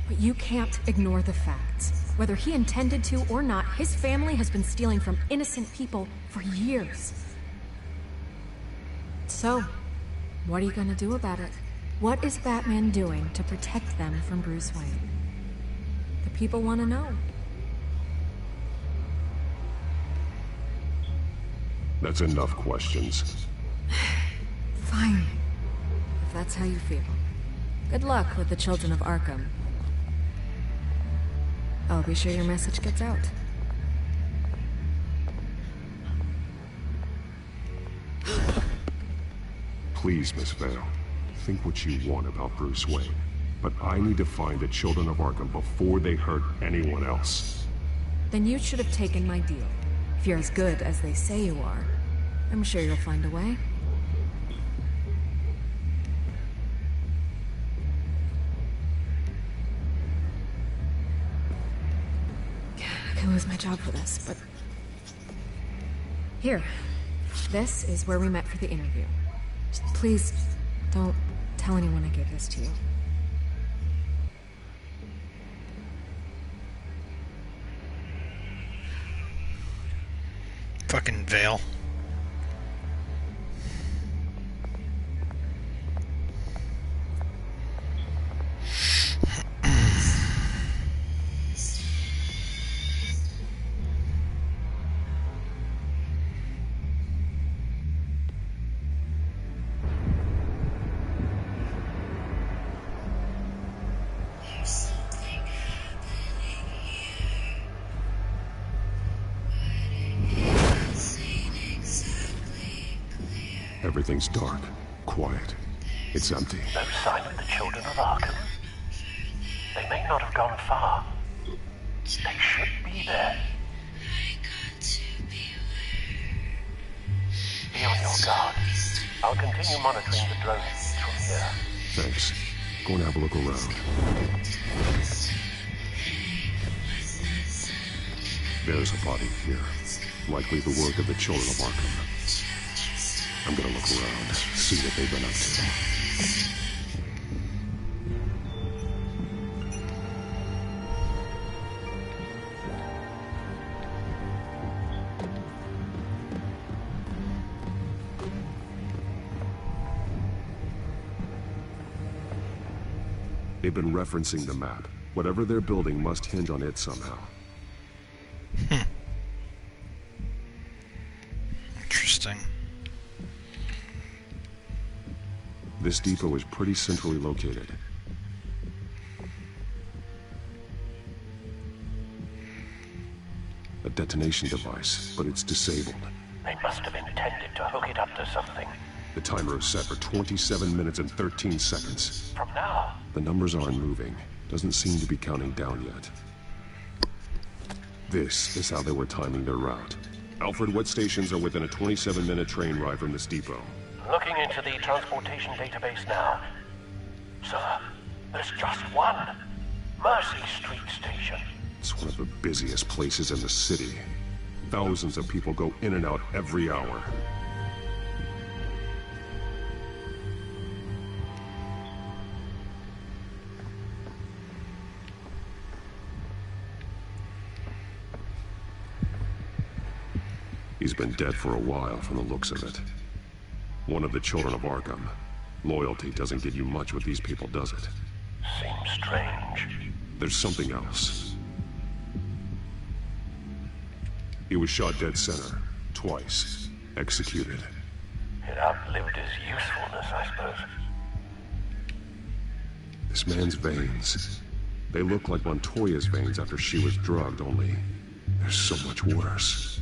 Speaker 5: But you can't ignore the facts. Whether he intended to or not, his family has been stealing from innocent people for years.
Speaker 10: So, what are you gonna do about it? What is Batman doing to protect them from Bruce Wayne? The people want to know.
Speaker 17: That's enough questions.
Speaker 10: Fine. If that's how you feel. Good luck with the Children of Arkham. I'll be sure your message gets out.
Speaker 17: Please, Miss Vale. Think what you want about Bruce Wayne. But I need to find the Children of Arkham before they hurt anyone else.
Speaker 10: Then you should have taken my deal. If you're as good as they say you are, I'm sure you'll find a way. I could lose my job for this, but... Here. This is where we met for the interview. Just please, don't tell anyone I gave this to you.
Speaker 15: Fucking Vale.
Speaker 17: Everything's dark, quiet. It's empty.
Speaker 7: No sign of the Children of Arkham. They may not have gone far. They should be there. Be on your guard. I'll continue monitoring the drone from here.
Speaker 17: Thanks. Go and have a look around. There's a body here. Likely the work of the Children of Arkham. I'm gonna look around, see what they've been up to. They've been referencing the map. Whatever they're building must hinge on it somehow.
Speaker 15: Interesting.
Speaker 17: This depot is pretty centrally located. A detonation device, but it's disabled.
Speaker 7: They must have intended to hook it up to something.
Speaker 17: The timer is set for 27 minutes and 13 seconds.
Speaker 7: From now?
Speaker 17: The numbers aren't moving. Doesn't seem to be counting down yet. This is how they were timing their route. Alfred, what stations are within a 27-minute train ride from this depot?
Speaker 7: Looking into the transportation database now. Sir, there's just one. Mercy Street Station.
Speaker 17: It's one of the busiest places in the city. Thousands of people go in and out every hour. He's been dead for a while from the looks of it. One of the Children of Arkham. Loyalty doesn't get you much with these people, does it?
Speaker 7: Seems strange.
Speaker 17: There's something else. He was shot dead center. Twice. Executed.
Speaker 7: It outlived his usefulness, I suppose.
Speaker 17: This man's veins. They look like Montoya's veins after she was drugged, only they're so much worse.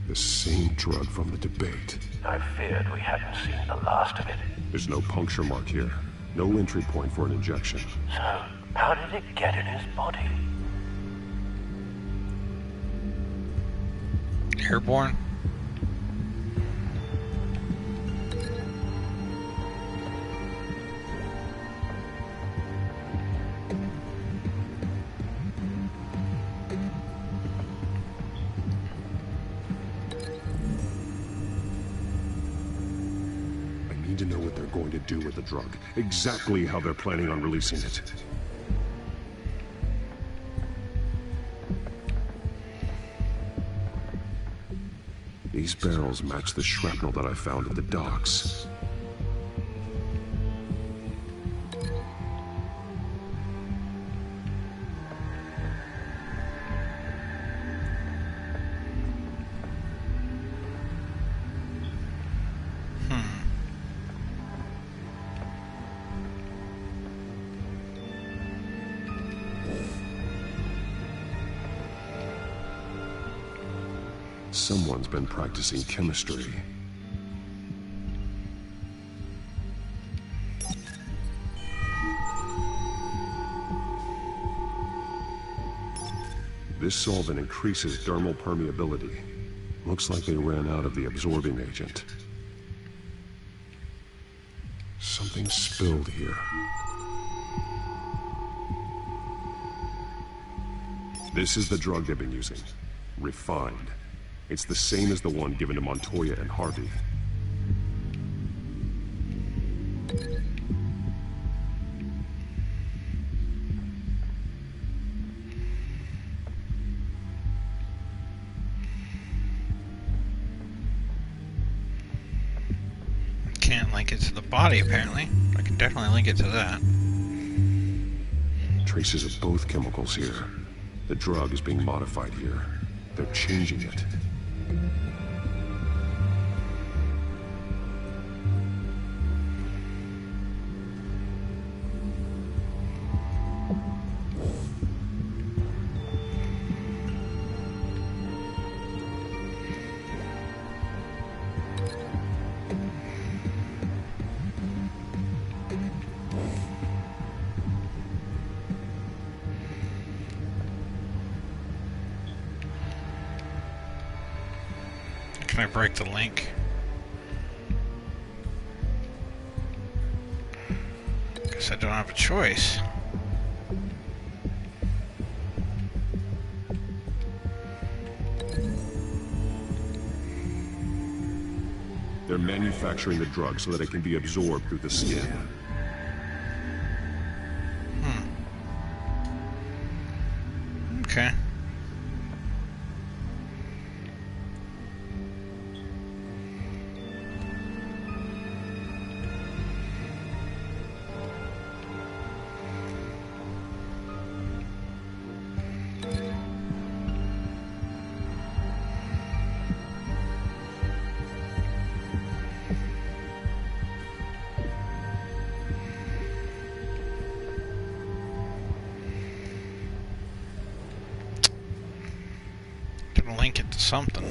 Speaker 17: The same drug from the debate.
Speaker 7: I feared we hadn't seen the last of it.
Speaker 17: There's no puncture mark here. No entry point for an injection.
Speaker 7: So, how did it get in his body?
Speaker 15: Airborne?
Speaker 17: To know what they're going to do with the drug. Exactly how they're planning on releasing it. These barrels match the shrapnel that I found at the docks. Someone's been practicing chemistry. This solvent increases dermal permeability. Looks like they ran out of the absorbing agent. Something spilled here. This is the drug they've been using. Refined. It's the same as the one given to Montoya and Harvey.
Speaker 15: Can't link it to the body, apparently. I can definitely link it to that.
Speaker 17: Traces of both chemicals here. The drug is being modified here. They're changing it.
Speaker 15: Can I break the link? Guess I don't have a choice.
Speaker 17: They're manufacturing the drug so that it can be absorbed through the skin.
Speaker 15: Okay. Gonna link it to something.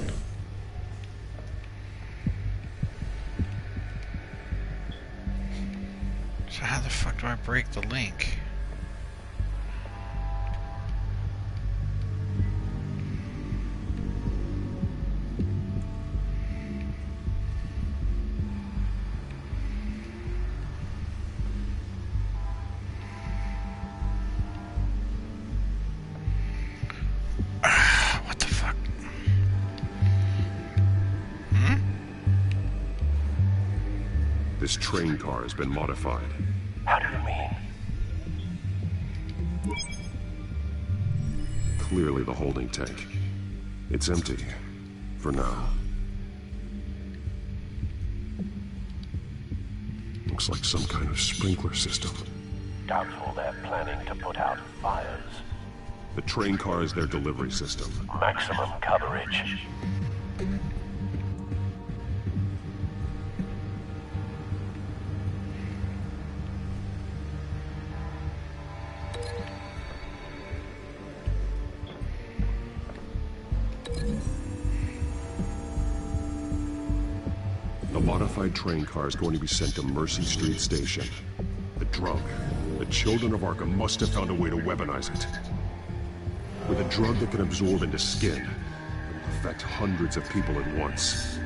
Speaker 15: So how the fuck do I break the link?
Speaker 17: This train car has been modified.
Speaker 7: How do you mean?
Speaker 17: Clearly the holding tank. It's empty. For now. Looks like some kind of sprinkler system.
Speaker 7: Doubtful they're planning to put out fires.
Speaker 17: The train car is their delivery system.
Speaker 7: Maximum coverage.
Speaker 17: The modified train car is going to be sent to Mercy Street Station. The drug. The children of Arkham must have found a way to weaponize it. With a drug that can absorb into skin, it will affect hundreds of people at once.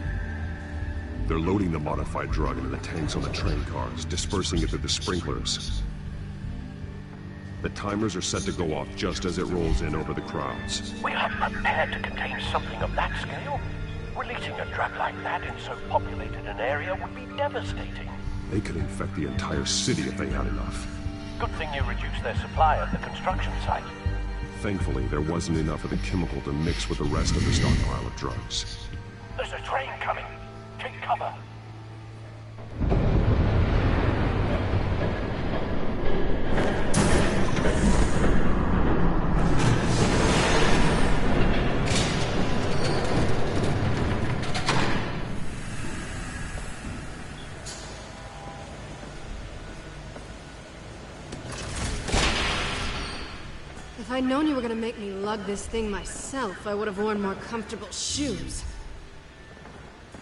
Speaker 17: They're loading the modified drug into the tanks on the train cars, dispersing it through the sprinklers. The timers are set to go off just as it rolls in over the crowds.
Speaker 7: We are prepared to contain something of that scale? Releasing a drug like that in so populated an area would be devastating.
Speaker 17: They could infect the entire city if they had enough.
Speaker 7: Good thing you reduced their supply at the construction site.
Speaker 17: Thankfully, there wasn't enough of the chemical to mix with the rest of the stockpile of drugs.
Speaker 7: There's a train coming. Take cover.
Speaker 5: If
Speaker 1: I'd known you were gonna make me lug this thing myself, I would have worn more comfortable shoes.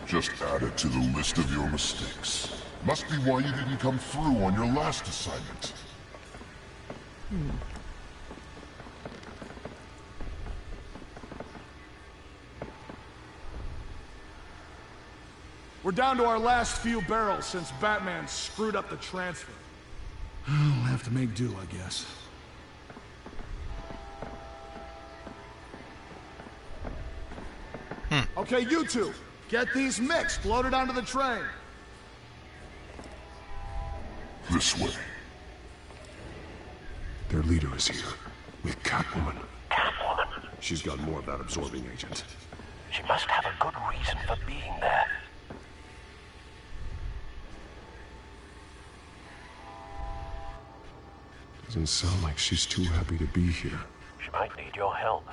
Speaker 22: Just add it to the list of your mistakes. Must be why you didn't come through on your last assignment.
Speaker 23: We're down to our last few barrels since Batman screwed up the transfer. We'll have to make do, I guess. Okay, you two, get these mixed, loaded onto the train.
Speaker 17: This way. Their leader is here, with Catwoman.
Speaker 7: Catwoman?
Speaker 2: She's got more of that absorbing agent.
Speaker 7: She must have a good reason for being there.
Speaker 17: Doesn't sound like she's too happy to be here.
Speaker 7: She might need your help.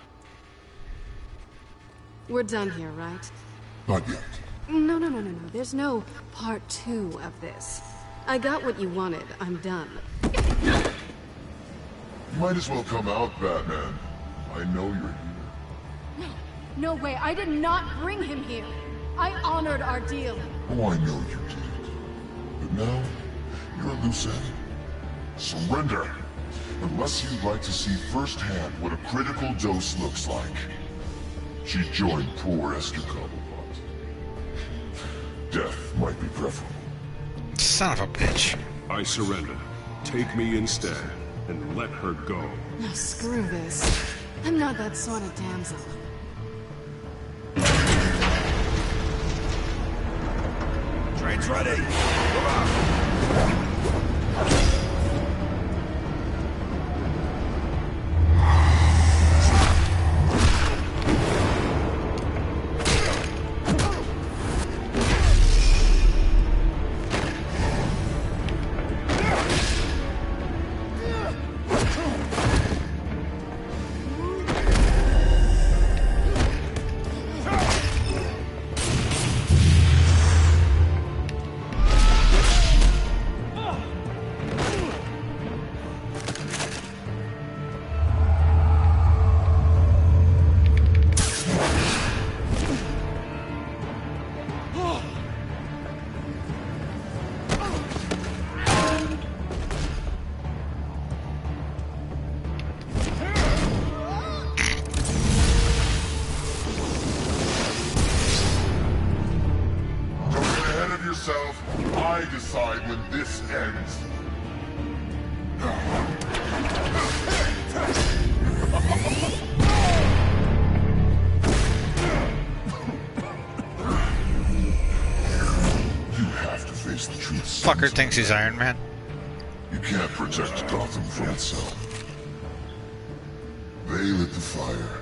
Speaker 1: We're done here, right?
Speaker 22: Not yet.
Speaker 1: No. There's no part 2 of this. I got what you wanted. I'm done.
Speaker 22: You might as well come out, Batman. I know you're here.
Speaker 1: No way. I did not bring him here. I honored our deal.
Speaker 22: Oh, I know you did. But now, you're a loose end. Surrender! Unless you'd like to see firsthand what a critical dose looks like. She joined poor Esther Cobblepot. Death might be preferable.
Speaker 15: Son of a bitch.
Speaker 2: I surrender. Take me instead, and let her go.
Speaker 1: No, screw this. I'm not that sort of damsel.
Speaker 13: Train's ready. Come on.
Speaker 22: I decide when this ends. You have to face the truth.
Speaker 15: Fucker thinks he's Iron Man.
Speaker 22: You can't protect Gotham from itself. They lit the fire.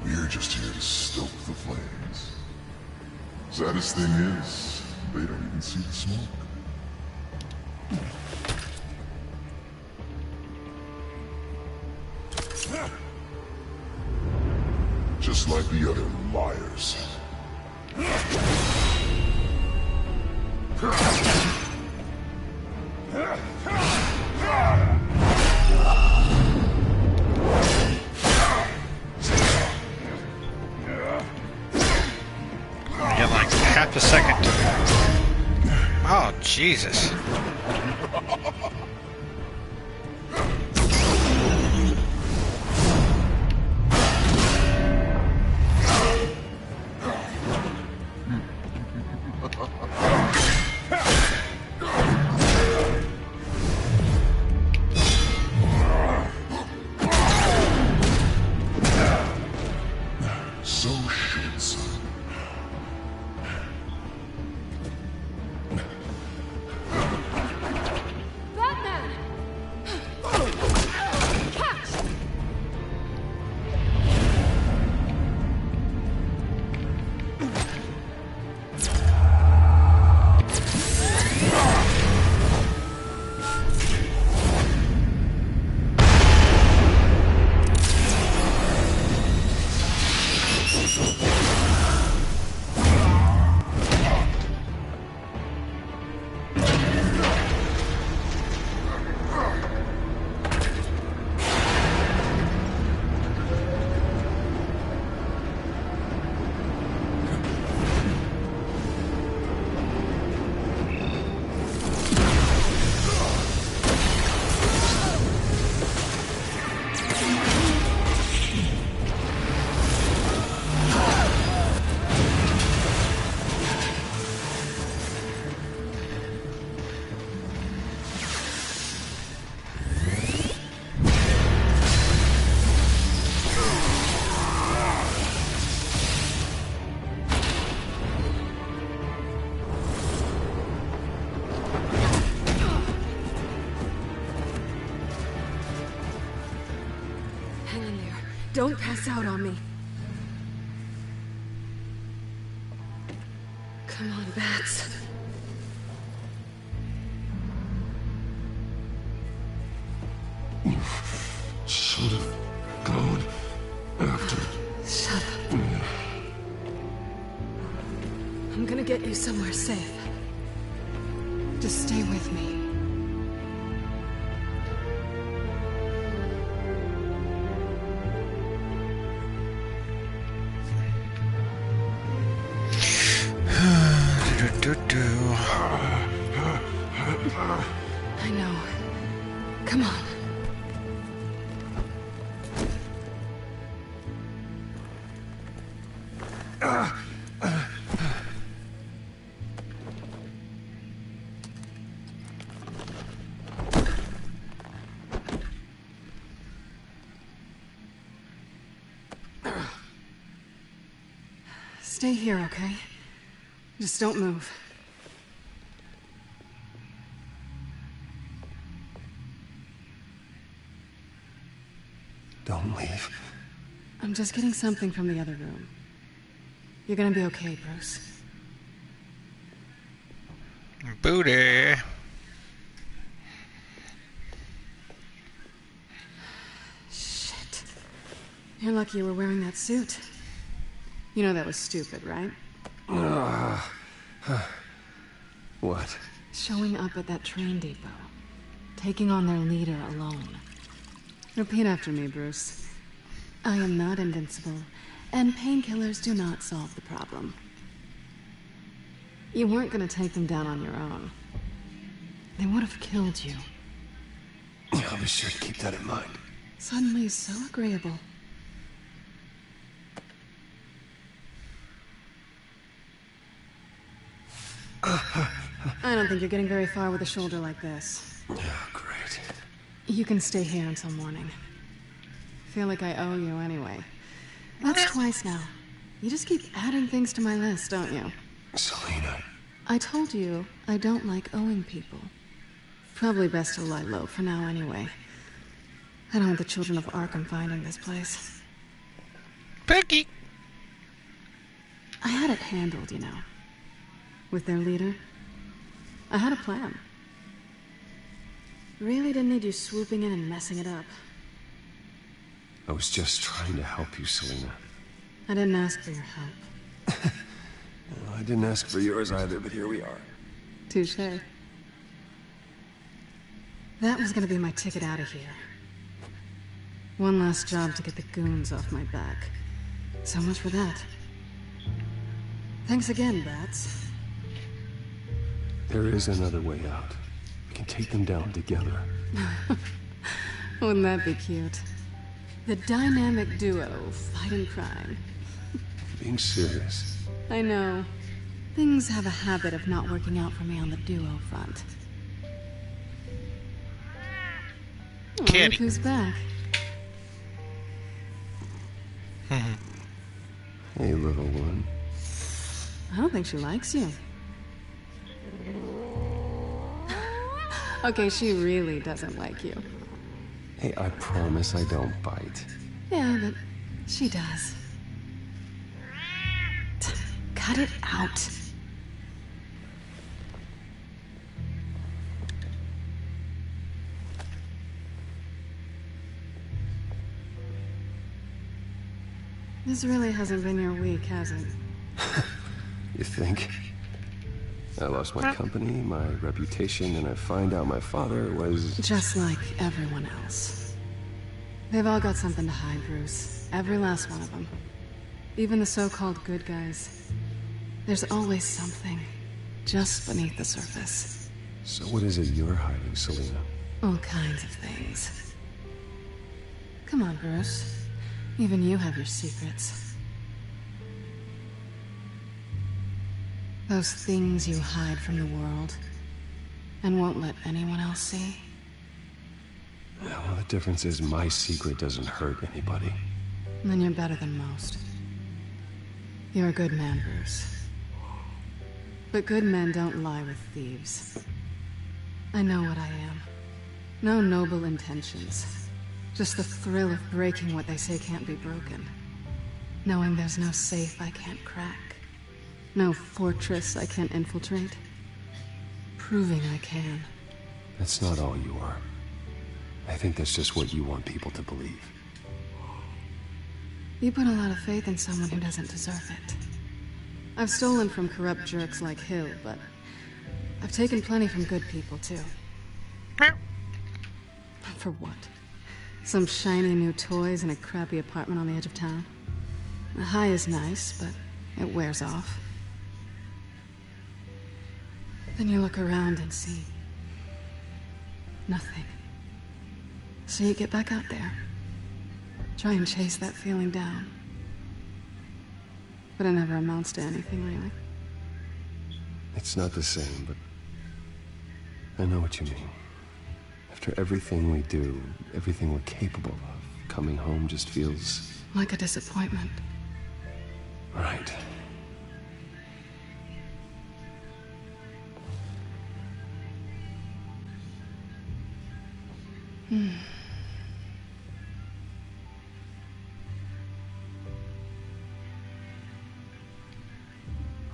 Speaker 22: We're just here to stoke the flames. Saddest thing is, they don't even see the smoke. Just like the other liars.
Speaker 15: Get like half a second. Oh, Jesus.
Speaker 22: So should son.
Speaker 1: Batman! Catch! Don't pass out on me. Come on, Bats.
Speaker 22: You should have gone after.
Speaker 1: Shut up. I'm gonna get you somewhere safe. Just stay with me. I know. Come on. Stay here, okay? Just don't move.
Speaker 2: Don't leave.
Speaker 1: I'm just getting something from the other room. You're gonna be okay, Bruce.
Speaker 15: Booty.
Speaker 1: Shit. You're lucky you were wearing that suit. You know that was stupid, right?
Speaker 2: What?
Speaker 1: Showing up at that train depot. Taking on their leader alone. Repeat after me, Bruce. I am not invincible, and painkillers do not solve the problem. You weren't gonna take them down on your own. They would have killed you.
Speaker 2: I'll be sure to keep that in mind.
Speaker 1: Suddenly so agreeable. I don't think you're getting very far with a shoulder like this.
Speaker 2: Oh, great.
Speaker 1: You can stay here until morning. Feel like I owe you anyway. That's twice now. You just keep adding things to my list, don't you?
Speaker 2: Selina.
Speaker 1: I told you I don't like owing people. Probably best to lie low for now anyway. I don't want the children of Arkham finding this place.
Speaker 15: Becky!
Speaker 1: I had it handled, you know. With their leader. I had a plan. Really didn't need you swooping in and messing it up.
Speaker 2: I was just trying to help you, Selina.
Speaker 1: I didn't ask for your help.
Speaker 2: Well, I didn't ask for yours either, but here we are.
Speaker 1: Touché. That was gonna be my ticket out of here. One last job to get the goons off my back. So much for that. Thanks again, Bats.
Speaker 2: There is another way out. We can take them down together.
Speaker 1: Wouldn't that be cute? The dynamic duo fighting crime.
Speaker 2: Being serious.
Speaker 1: I know. Things have a habit of not working out for me on the duo front. Oh,
Speaker 15: Kitty.
Speaker 1: look who's back.
Speaker 2: Hey, little one.
Speaker 1: I don't think she likes you. Okay, she really doesn't like you.
Speaker 2: Hey, I promise I don't bite.
Speaker 1: Yeah, but she does. Cut it out. This really hasn't been your week, has it?
Speaker 2: You think? I lost my company, my reputation, and I find out my father was...
Speaker 1: Just like everyone else. They've all got something to hide, Bruce. Every last one of them. Even the so-called good guys. There's always something just beneath the surface.
Speaker 2: So what is it you're hiding, Selina?
Speaker 1: All kinds of things. Come on, Bruce. Even you have your secrets. Those things you hide from the world and won't let anyone else see.
Speaker 2: Yeah, well, the difference is my secret doesn't hurt anybody.
Speaker 1: Then you're better than most. You're a good man, Bruce. But good men don't lie with thieves. I know what I am. No noble intentions. Just the thrill of breaking what they say can't be broken. Knowing there's no safe I can't crack. No fortress I can't infiltrate. Proving I can.
Speaker 2: That's not all you are. I think that's just what you want people to believe.
Speaker 1: You put a lot of faith in someone who doesn't deserve it. I've stolen from corrupt jerks like Hill, but I've taken plenty from good people, too. For what? Some shiny new toys in a crappy apartment on the edge of town? The high is nice, but it wears off. Then you look around and see nothing. So you get back out there. Try and chase that feeling down. But it never amounts to anything, really.
Speaker 2: It's not the same, but I know what you mean. After everything we do, everything we're capable of, coming home just feels...
Speaker 1: like a disappointment.
Speaker 2: Right.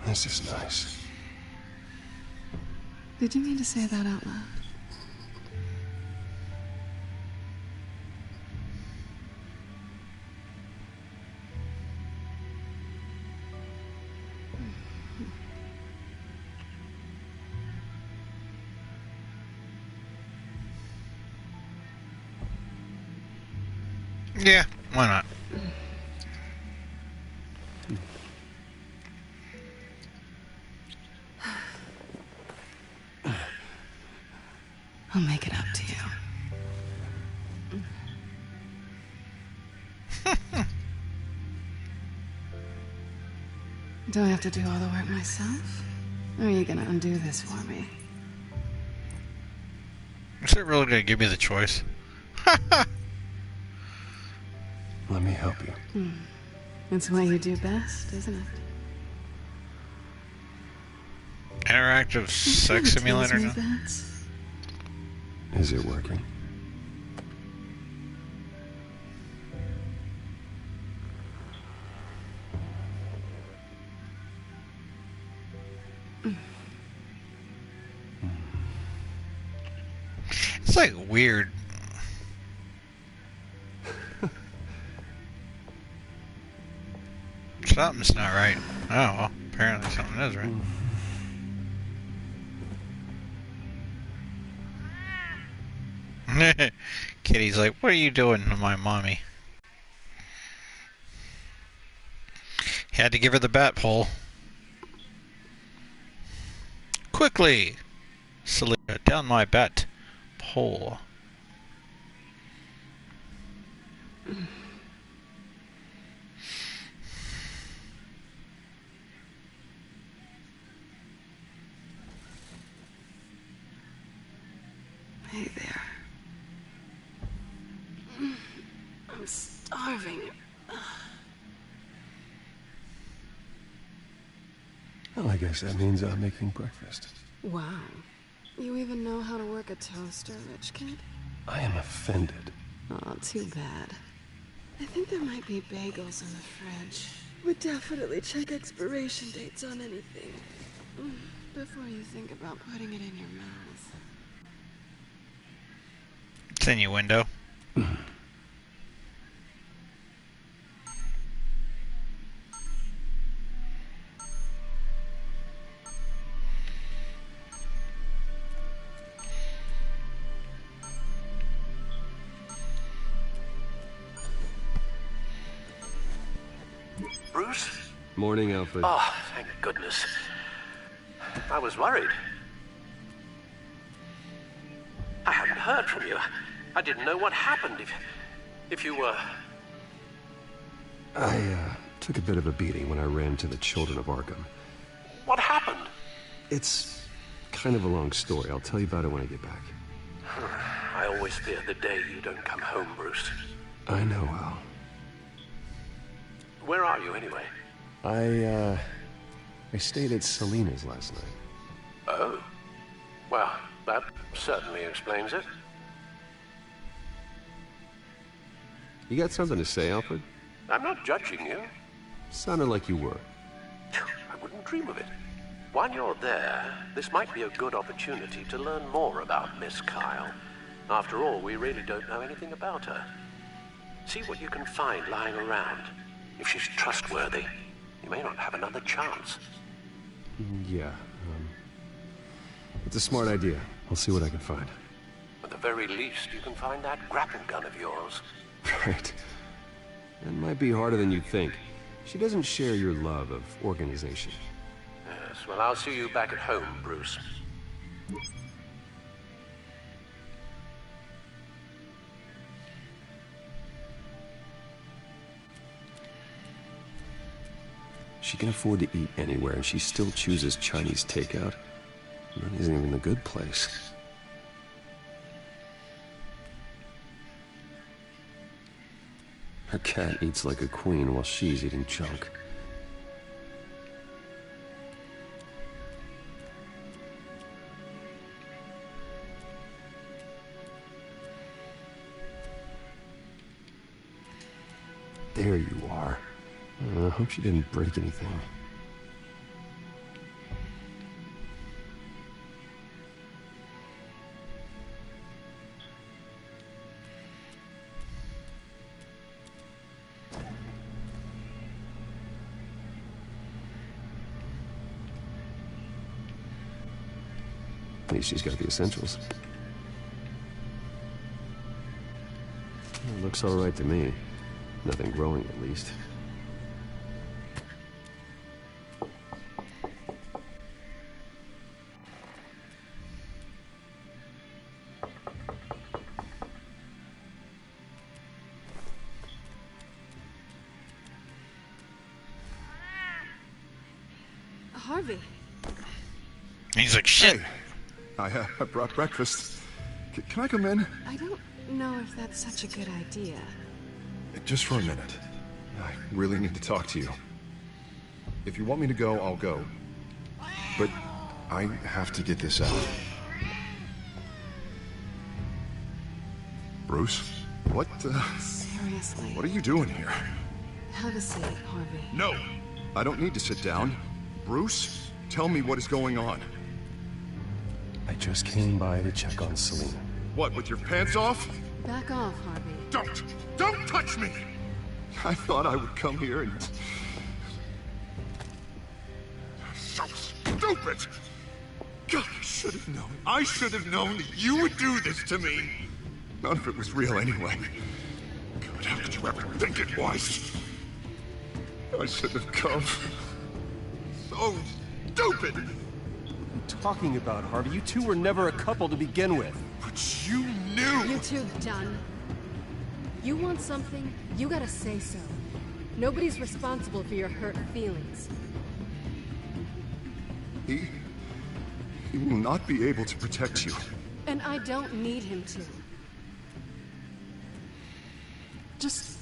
Speaker 2: This is nice.
Speaker 1: Did you mean to say that out loud?
Speaker 15: Yeah, why not?
Speaker 1: I'll make it up to you. Do I have to do all the work myself? Or are you gonna undo this for me?
Speaker 15: Is it really gonna give me the choice?
Speaker 2: Let me help you.
Speaker 1: That's what you do best, isn't it?
Speaker 15: Interactive sex simulator now?
Speaker 2: Is it working?
Speaker 15: It's like weird. Something's not right. Oh, well, apparently something is right. Kitty's like, what are you doing to my mommy? Had to give her the bat pole. Quickly! Selena, down my bat pole.
Speaker 1: Hey there. I'm starving.
Speaker 2: Well, I guess that means I'm making breakfast.
Speaker 1: Wow. You even know how to work a toaster, rich kid?
Speaker 2: I am offended.
Speaker 1: Aw, too bad. I think there might be bagels in the fridge. Would definitely check expiration dates on anything. Before you think about putting it in your mouth.
Speaker 15: It's in your window.
Speaker 13: Bruce?
Speaker 2: Morning, Alfred.
Speaker 13: Oh, thank goodness. I was worried. I hadn't heard from you. I didn't know what happened if you were...
Speaker 2: I took a bit of a beating when I ran into the Children of Arkham.
Speaker 13: What happened?
Speaker 2: It's kind of a long story. I'll tell you about it when I get back.
Speaker 13: I always fear the day you don't come home, Bruce.
Speaker 2: I know, Al.
Speaker 13: Where are you, anyway?
Speaker 2: I stayed at Selena's last night.
Speaker 13: Oh. Well, that certainly explains it.
Speaker 2: You got something to say, Alfred?
Speaker 7: I'm not judging you.
Speaker 2: Sounded like you were.
Speaker 7: I wouldn't dream of it. While you're there, this might be a good opportunity to learn more about Miss Kyle. After all, we really don't know anything about her. See what you can find lying around. If she's trustworthy, you may not have another chance.
Speaker 2: Yeah, it's a smart idea. I'll see what I can find.
Speaker 7: At the very least, you can find that grapple gun of yours.
Speaker 2: Right. That might be harder than you think. She doesn't share your love of organization.
Speaker 7: Yes, well, I'll see you back at home, Bruce.
Speaker 2: She can afford to eat anywhere, and she still chooses Chinese takeout. Money isn't even a good place. Her cat eats like a queen while she's eating junk. There you are. I hope she didn't break anything. At least she's got the essentials. It looks all right to me. Nothing growing, at least.
Speaker 1: Harvey.
Speaker 15: He's like, shit.
Speaker 11: Hey, I brought breakfast. Can I come in?
Speaker 1: I don't know if that's such a good idea.
Speaker 11: Just for a minute. I really need to talk to you. If you want me to go, I'll go. But I have to get this out. Bruce? What
Speaker 1: Seriously.
Speaker 11: What are you doing here?
Speaker 1: Have a seat, Harvey.
Speaker 11: No! I don't need to sit down. Bruce, tell me what is going on.
Speaker 2: I just came by to check on Selina.
Speaker 11: What, with your pants off?
Speaker 1: Back off, Harvey.
Speaker 11: Don't touch me! I thought I would come here and... So stupid! God, I should have known. I should have known that you would do this to me. None of it was real anyway. God, how could you ever think it was? I shouldn't have come. So stupid!
Speaker 2: What are you talking about, Harvey? You two were never a couple to begin with.
Speaker 11: But you knew!
Speaker 1: You two done. You want something, you gotta say so. Nobody's responsible for your hurt feelings.
Speaker 11: He will not be able to protect you.
Speaker 1: And I don't need him to. Just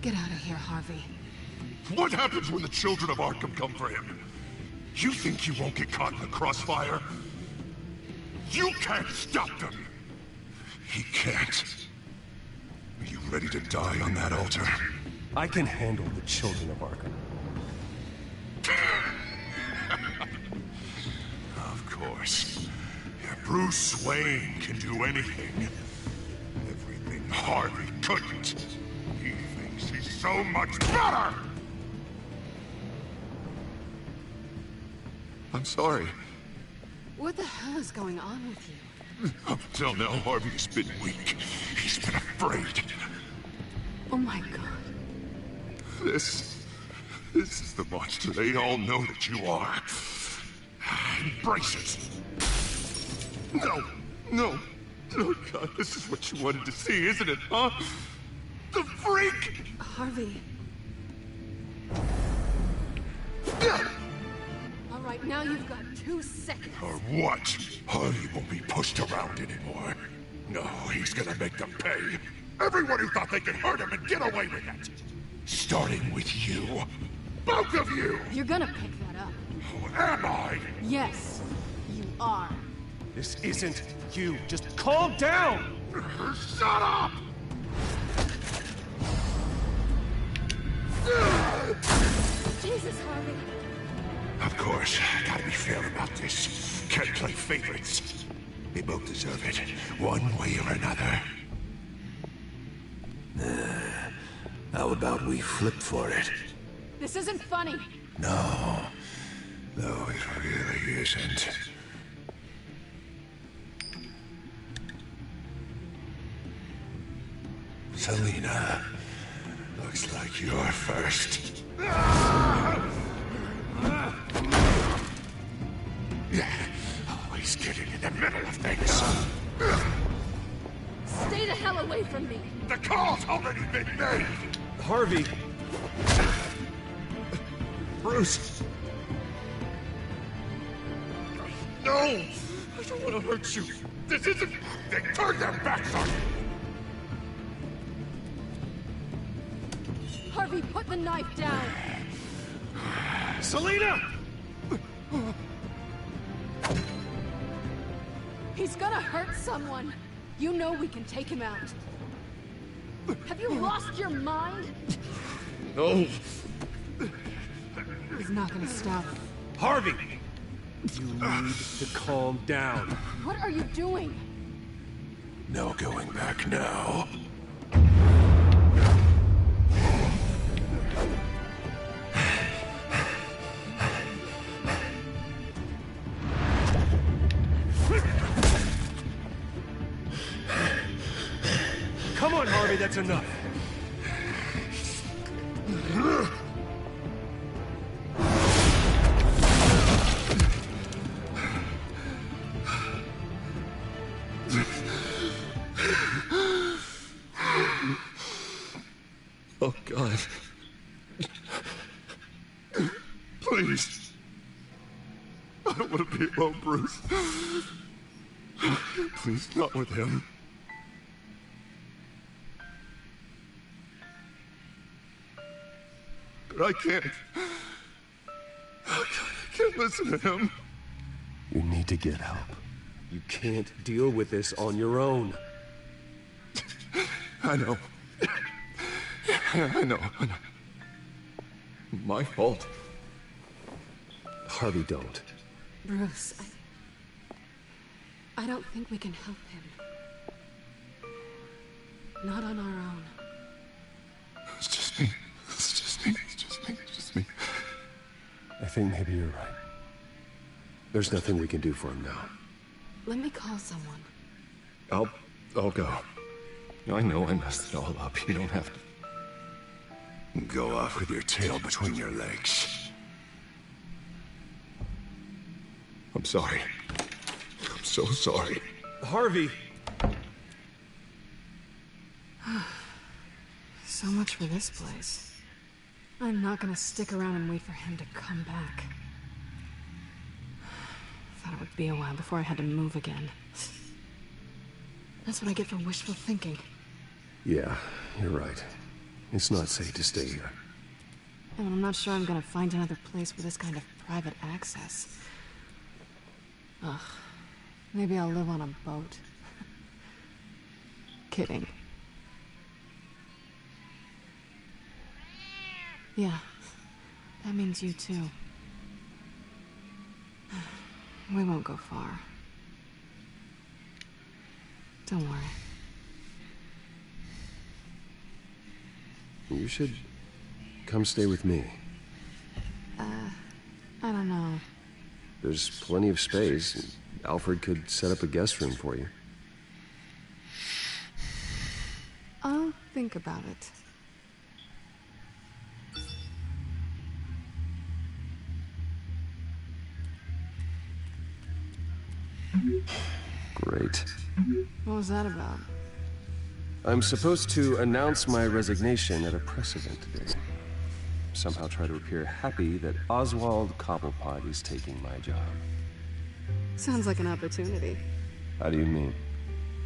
Speaker 1: get out of here, Harvey.
Speaker 3: What happens when the children of Arkham come for him? You think you won't get caught in the crossfire? You can't stop them! He can't. Are you ready to die on that altar?
Speaker 2: I can handle the children of Arkham.
Speaker 3: Of course. Yeah, Bruce Wayne can do anything. Everything Harvey couldn't. He thinks he's so much better!
Speaker 11: I'm sorry.
Speaker 1: What the hell is going on with you?
Speaker 3: Up till now, Harvey has been weak. He's been afraid.
Speaker 1: Oh my god.
Speaker 3: This is the monster they all know that you are. Embrace it. No. Oh God, this is what you wanted to see, isn't it, huh? The freak!
Speaker 1: Harvey. All right, now you've got 2 seconds.
Speaker 3: Or what? Harvey won't be pushed around anymore. No, he's gonna make them pay. Everyone who thought they could hurt him and get away with it. Starting with you. Both of you!
Speaker 1: You're gonna pick that up.
Speaker 3: Who am I?
Speaker 1: Yes, you are.
Speaker 2: This isn't you. Just calm down!
Speaker 3: Shut up!
Speaker 10: Jesus, Harvey.
Speaker 8: Of course, gotta be fair about this. Can't play favorites. They both deserve it, one way or another. How about we flip for it?
Speaker 10: This isn't funny.
Speaker 8: No. No, it really isn't. Selina, looks like you're first. Always getting in the middle of things.
Speaker 10: Stay the hell away from me.
Speaker 8: The call's already been made.
Speaker 2: Harvey. Bruce.
Speaker 8: No! I don't want to hurt you. This isn't... They turned their backs on you.
Speaker 10: Harvey, put the knife down.
Speaker 2: Selina!
Speaker 10: He's gonna hurt someone. You know we can take him out. Have you lost your mind?
Speaker 2: No.
Speaker 1: He's not gonna stop.
Speaker 2: Harvey! You need to calm down.
Speaker 10: What are you doing?
Speaker 8: No going back now.
Speaker 2: Come on, Harvey, that's enough.
Speaker 8: Oh, God. Please. I don't want to be alone, Bruce. Please, not with him. But I can't. I can't listen to him.
Speaker 2: You need to get help. You can't deal with this on your own.
Speaker 8: I know. I know. My fault.
Speaker 2: Harvey, don't.
Speaker 1: Bruce, I don't think we can help him. Not on our own.
Speaker 8: It's just me. It's just me. It's just me. It's just me.
Speaker 2: I think maybe you're right. There's nothing we can do for him now.
Speaker 1: Let me call someone.
Speaker 8: I'll go. I know I messed it all up. You don't have to go off with your tail between your legs. I'm sorry. I'm so sorry.
Speaker 2: Harvey!
Speaker 1: So much for this place. I'm not gonna stick around and wait for him to come back. Thought it would be a while before I had to move again. That's what I get for wishful thinking.
Speaker 2: Yeah, you're right. It's not safe to stay here.
Speaker 1: And I'm not sure I'm gonna find another place with this kind of private access. Ugh. Maybe I'll live on a boat. Kidding. Yeah. That means you too. We won't go far. Don't worry.
Speaker 2: You should come stay with me.
Speaker 1: I don't know.
Speaker 2: There's plenty of space. Alfred could set up a guest room for you.
Speaker 1: I'll think about it.
Speaker 2: Great.
Speaker 1: What was that about?
Speaker 2: I'm supposed to announce my resignation at a press event today. Somehow try to appear happy that Oswald Cobblepot is taking my job.
Speaker 1: Sounds like an opportunity.
Speaker 2: How do you mean?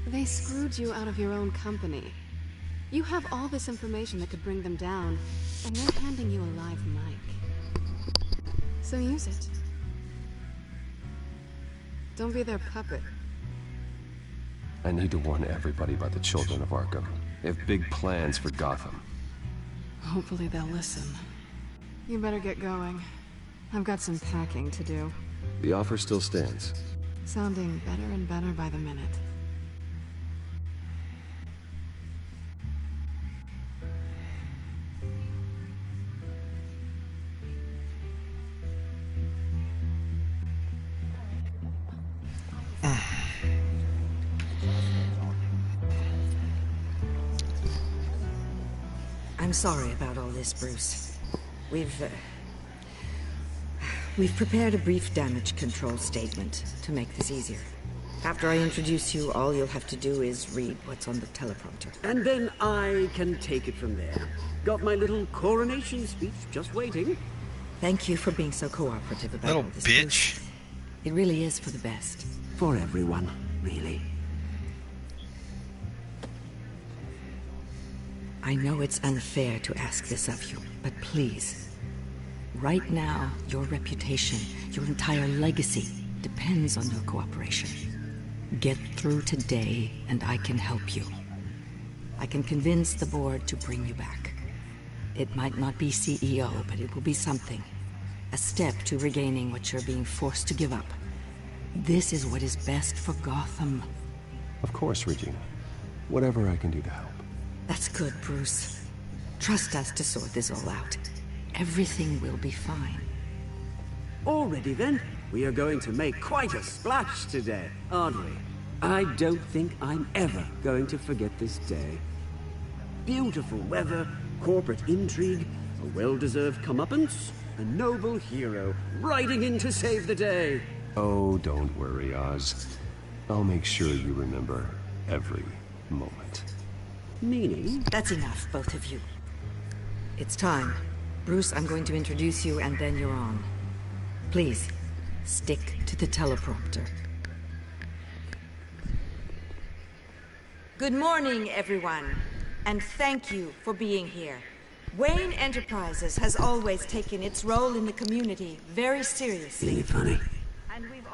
Speaker 1: They screwed you out of your own company. You have all this information that could bring them down, and they're handing you a live mic. So use it. Don't be their puppet.
Speaker 2: I need to warn everybody about the Children of Arkham. They have big plans for Gotham.
Speaker 1: Hopefully they'll listen. You better get going. I've got some packing to do.
Speaker 2: The offer still stands.
Speaker 1: Sounding better and better by the minute.
Speaker 4: I'm sorry about all this, Bruce. We've prepared a brief damage control statement to make this easier. After I introduce you, all you'll have to do is read what's on the teleprompter.
Speaker 18: And then I can take it from there. Got my little coronation speech just waiting.
Speaker 4: Thank you for being so cooperative about
Speaker 15: Little
Speaker 4: all this,
Speaker 15: bitch.
Speaker 4: Bruce. It really is for the best.
Speaker 18: For everyone, really.
Speaker 4: I know it's unfair to ask this of you, but please. Right now, your reputation, your entire legacy, depends on your cooperation. Get through today, and I can help you. I can convince the board to bring you back. It might not be CEO, but it will be something. A step to regaining what you're being forced to give up. This is what is best for Gotham.
Speaker 2: Of course, Regina. Whatever I can do to help.
Speaker 4: That's good, Bruce. Trust us to sort this all out. Everything will be fine.
Speaker 18: Already then, we are going to make quite a splash today, aren't we? I don't think I'm ever going to forget this day. Beautiful weather, corporate intrigue, a well-deserved comeuppance, a noble hero riding in to save the day.
Speaker 2: Oh, don't worry, Oz. I'll make sure you remember every moment.
Speaker 18: Meaning?
Speaker 4: That's enough, both of you. It's time. Bruce, I'm going to introduce you, and then you're on. Please, stick to the teleprompter.
Speaker 5: Good morning, everyone. And thank you for being here. Wayne Enterprises has always taken its role in the community very seriously.
Speaker 18: Isn't it funny?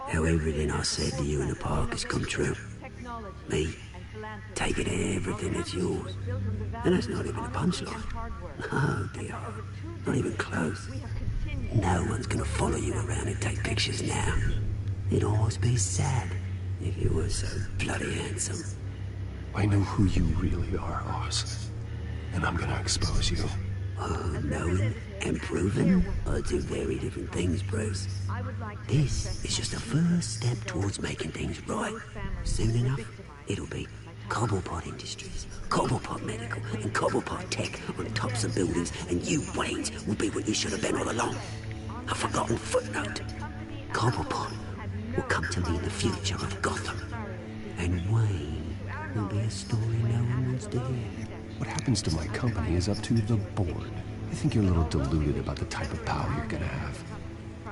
Speaker 18: How everything I said to you in the park has come true. Me, taking everything that's yours. And that's not even a punchline. Oh dear. Not even close. No one's gonna follow you around and take pictures now. It'd almost be sad if you were so bloody handsome.
Speaker 2: I know who you really are, Oz. And I'm gonna expose you.
Speaker 18: Oh, knowing and proving are two very different things, Bruce. This is just a first step towards making things right. Soon enough, it'll be Cobblepot Industries, Cobblepot Medical, and Cobblepot Tech on tops of buildings, and you, Waynes, will be what you should have been all along. A forgotten footnote. Cobblepot will come to mean the future of Gotham. And Wayne will be a story no one wants to hear.
Speaker 2: What happens to my company is up to the board. I think you're a little deluded about the type of power you're gonna have.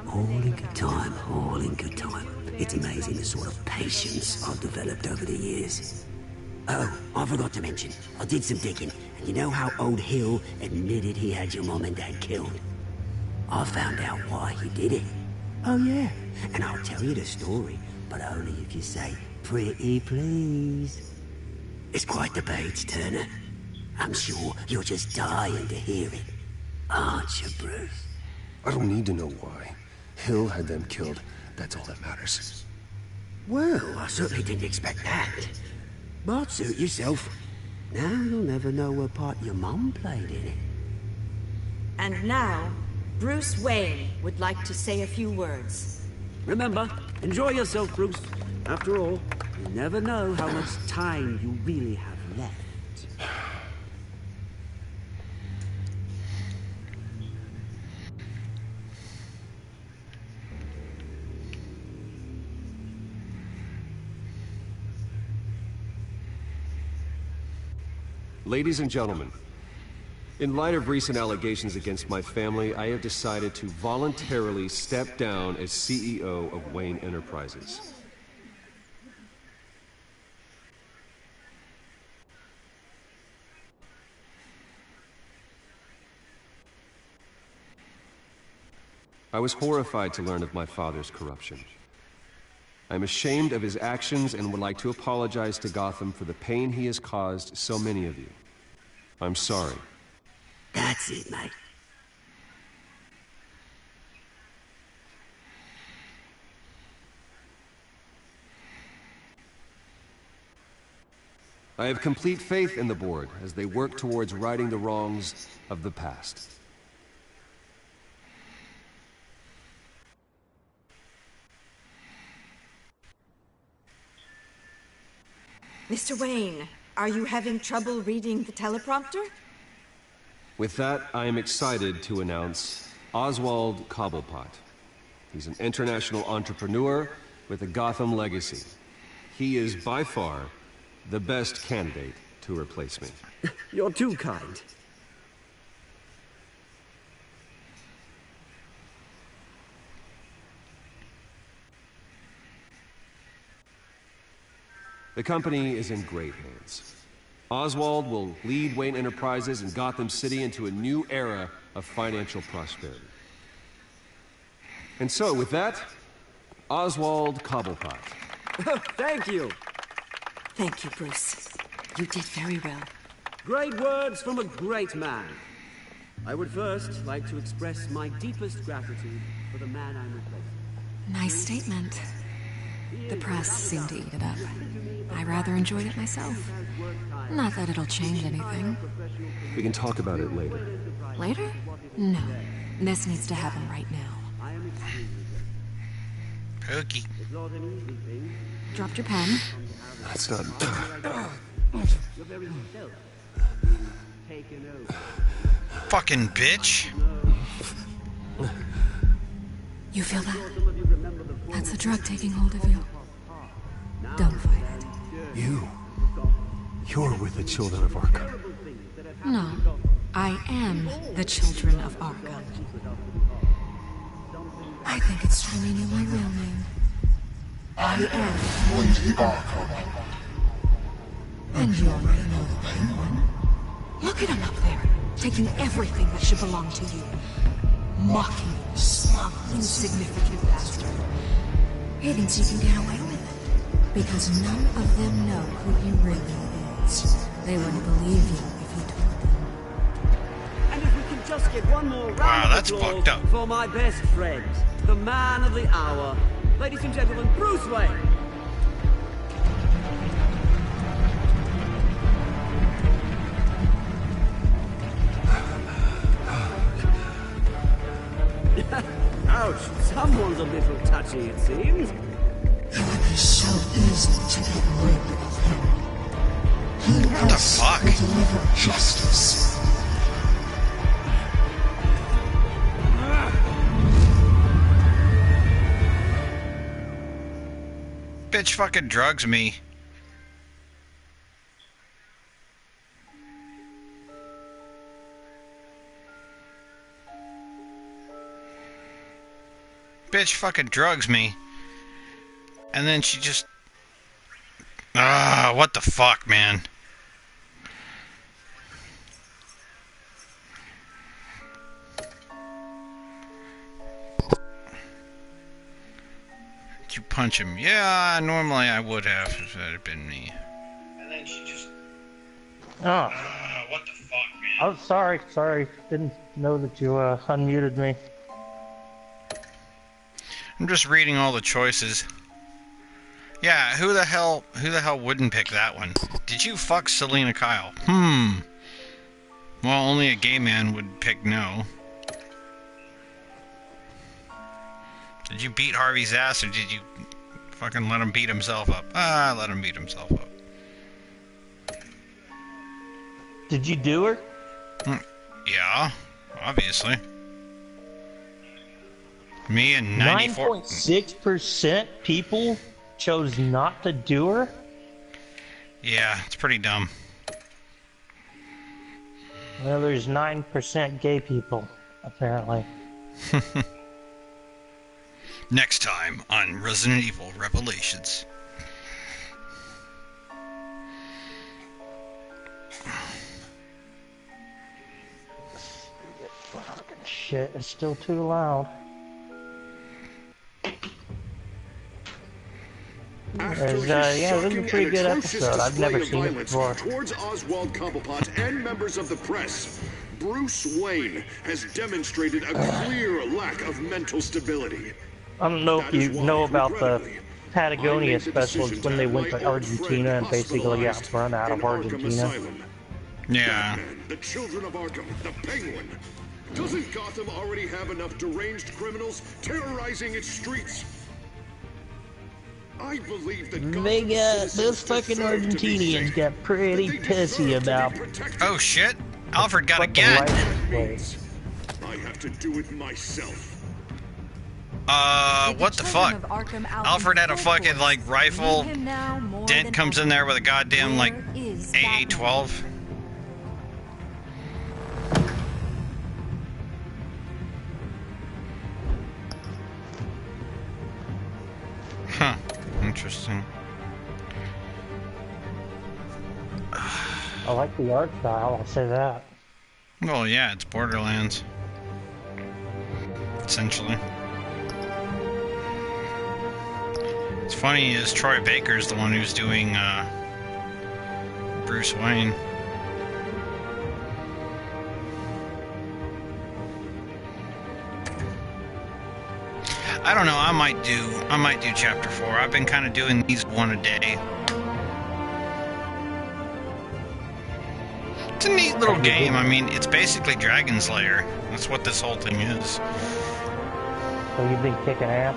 Speaker 18: All in good time, all in good time. It's amazing the sort of patience I've developed over the years. Oh, I forgot to mention, I did some digging, and you know how old Hill admitted he had your mom and dad killed? I found out why he did it. Oh yeah, and I'll tell you the story, but only if you say, pretty please. It's quite the page, Turner. I'm sure you're just dying to hear it. Aren't you, Bruce?
Speaker 2: I don't need to know why. Hill had them killed. That's all that matters.
Speaker 18: Well, I certainly didn't expect that. But suit yourself. Now you'll never know what part your mum played in it.
Speaker 5: And now, Bruce Wayne would like to say a few words.
Speaker 18: Remember, enjoy yourself, Bruce. After all, you never know how much time you really have left.
Speaker 2: Ladies and gentlemen, in light of recent allegations against my family, I have decided to voluntarily step down as CEO of Wayne Enterprises. I was horrified to learn of my father's corruption. I'm ashamed of his actions and would like to apologize to Gotham for the pain he has caused so many of you. I'm sorry.
Speaker 18: That's it, mate.
Speaker 2: I have complete faith in the board as they work towards righting the wrongs of the past.
Speaker 4: Mr. Wayne, are you having trouble reading the teleprompter?
Speaker 2: With that, I am excited to announce Oswald Cobblepot. He's an international entrepreneur with a Gotham legacy. He is by far the best candidate to replace me.
Speaker 18: You're too kind.
Speaker 2: The company is in great hands. Oswald will lead Wayne Enterprises and Gotham City into a new era of financial prosperity. And so, with that, Oswald Cobblepot.
Speaker 18: Thank you.
Speaker 4: Thank you, Bruce. You did very well.
Speaker 18: Great words from a great man. I would first like to express my deepest gratitude for the man I'm replacing.
Speaker 10: Nice statement. The press seemed to eat it up. I rather enjoyed it myself. Not that it'll change anything.
Speaker 2: We can talk about it later.
Speaker 10: Later? No. This needs to happen right now.
Speaker 15: Pookie.
Speaker 10: Dropped your pen.
Speaker 2: That's not...
Speaker 15: Fucking bitch.
Speaker 10: You feel that? That's the drug taking hold of you. Don't fight it.
Speaker 2: You're with the Children of Arkham.
Speaker 10: No. I am the Children of Arkham. I think it's time you knew my real name. I am
Speaker 22: Lady Arkham.
Speaker 10: And you already know the Penguin. Look at him up there, taking everything that should belong to you. Mocking you, smug, insignificant bastard. He thinks you can get away with it, because none of them know who he really is. They wouldn't believe you if you told them.
Speaker 18: And if we can just get one more round
Speaker 15: Wow,
Speaker 18: of
Speaker 15: that's
Speaker 18: applause
Speaker 15: fucked up.
Speaker 18: for my best friend, the man of the hour, ladies and gentlemen, Bruce Wayne. Ouch, someone's a little touchy, it seems.
Speaker 22: It would be so easy to get rid of him. Who else will deliver justice?
Speaker 15: Bitch fucking drugs me. Bitch fucking drugs me. And then she just... what the fuck, man? Did you punch him? Yeah, normally I would have if that had been me. And then she just...
Speaker 9: Oh.
Speaker 15: What the fuck, man?
Speaker 9: Oh, sorry. Didn't know that you unmuted me.
Speaker 15: I'm just reading all the choices. Yeah, who the hell wouldn't pick that one? Did you fuck Selena Kyle? Well, only a gay man would pick no. Did you beat Harvey's ass, or did you fucking let him beat himself up? Let him beat himself up.
Speaker 9: Did you do her?
Speaker 15: Yeah, obviously. Me and 94...
Speaker 9: 9.6% people chose not to do her?
Speaker 15: Yeah, it's pretty dumb.
Speaker 9: Well, there's 9% gay people, apparently.
Speaker 15: Next time on Resident Evil Revelations.
Speaker 9: Shit, it's still too loud. This is a pretty good episode. I've never seen it before.
Speaker 12: Towards Oswald Cobblepot and members of the press, Bruce Wayne has demonstrated a clear lack of mental stability.
Speaker 9: I don't know if you know about the Patagonia specials when they went to Argentina and basically got run out of Argentina.
Speaker 15: Yeah.
Speaker 12: Batman, the Children of Arkham, the Penguin. Doesn't Gotham already have enough deranged criminals terrorizing its streets? I believe that
Speaker 9: those fucking Argentinians got pretty pissy about.
Speaker 15: Oh shit! Alfred got a gat.
Speaker 12: I have to do it myself.
Speaker 15: What the fuck? Alfred had a fucking like rifle. Dent comes in there with a goddamn like AA-12. Huh. Interesting.
Speaker 9: I like the art style, I'll say that.
Speaker 15: Well, yeah, it's Borderlands. Essentially. What's funny is Troy Baker's the one who's doing Bruce Wayne. I don't know, I might do chapter 4. I've been kind of doing these one a day. It's a neat little game. I mean, it's basically Dragon's Lair. That's what this whole thing is.
Speaker 9: So you've been kicking ass?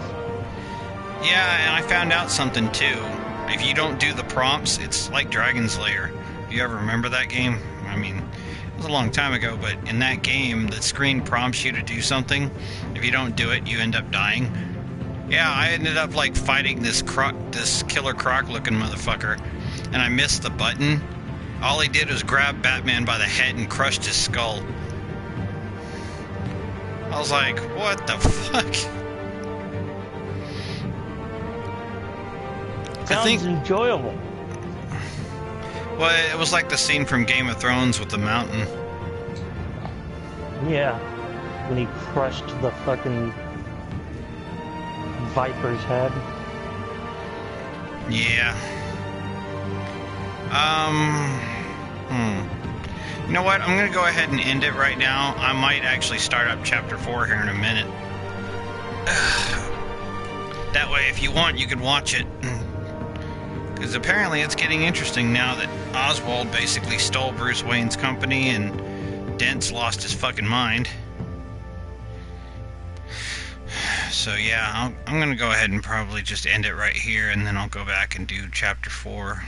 Speaker 15: Yeah, and I found out something too. If you don't do the prompts, it's like Dragon's Lair. Do you ever remember that game? I mean, it was a long time ago, but in that game, the screen prompts you to do something. If you don't do it, you end up dying. Yeah, I ended up like fighting this Killer Croc-looking motherfucker, and I missed the button. All he did was grab Batman by the head and crushed his skull. I was like, what the fuck?
Speaker 9: Sounds enjoyable.
Speaker 15: Well, it was like the scene from Game of Thrones with the mountain.
Speaker 9: Yeah, when he crushed the fucking Viper's head.
Speaker 15: Yeah. You know what? I'm gonna go ahead and end it right now. I might actually start up chapter 4 here in a minute. That way, if you want, you can watch it. Because apparently it's getting interesting now that Oswald basically stole Bruce Wayne's company and Dent's lost his fucking mind. So yeah, I'm gonna go ahead and probably just end it right here, and then I'll go back and do chapter 4.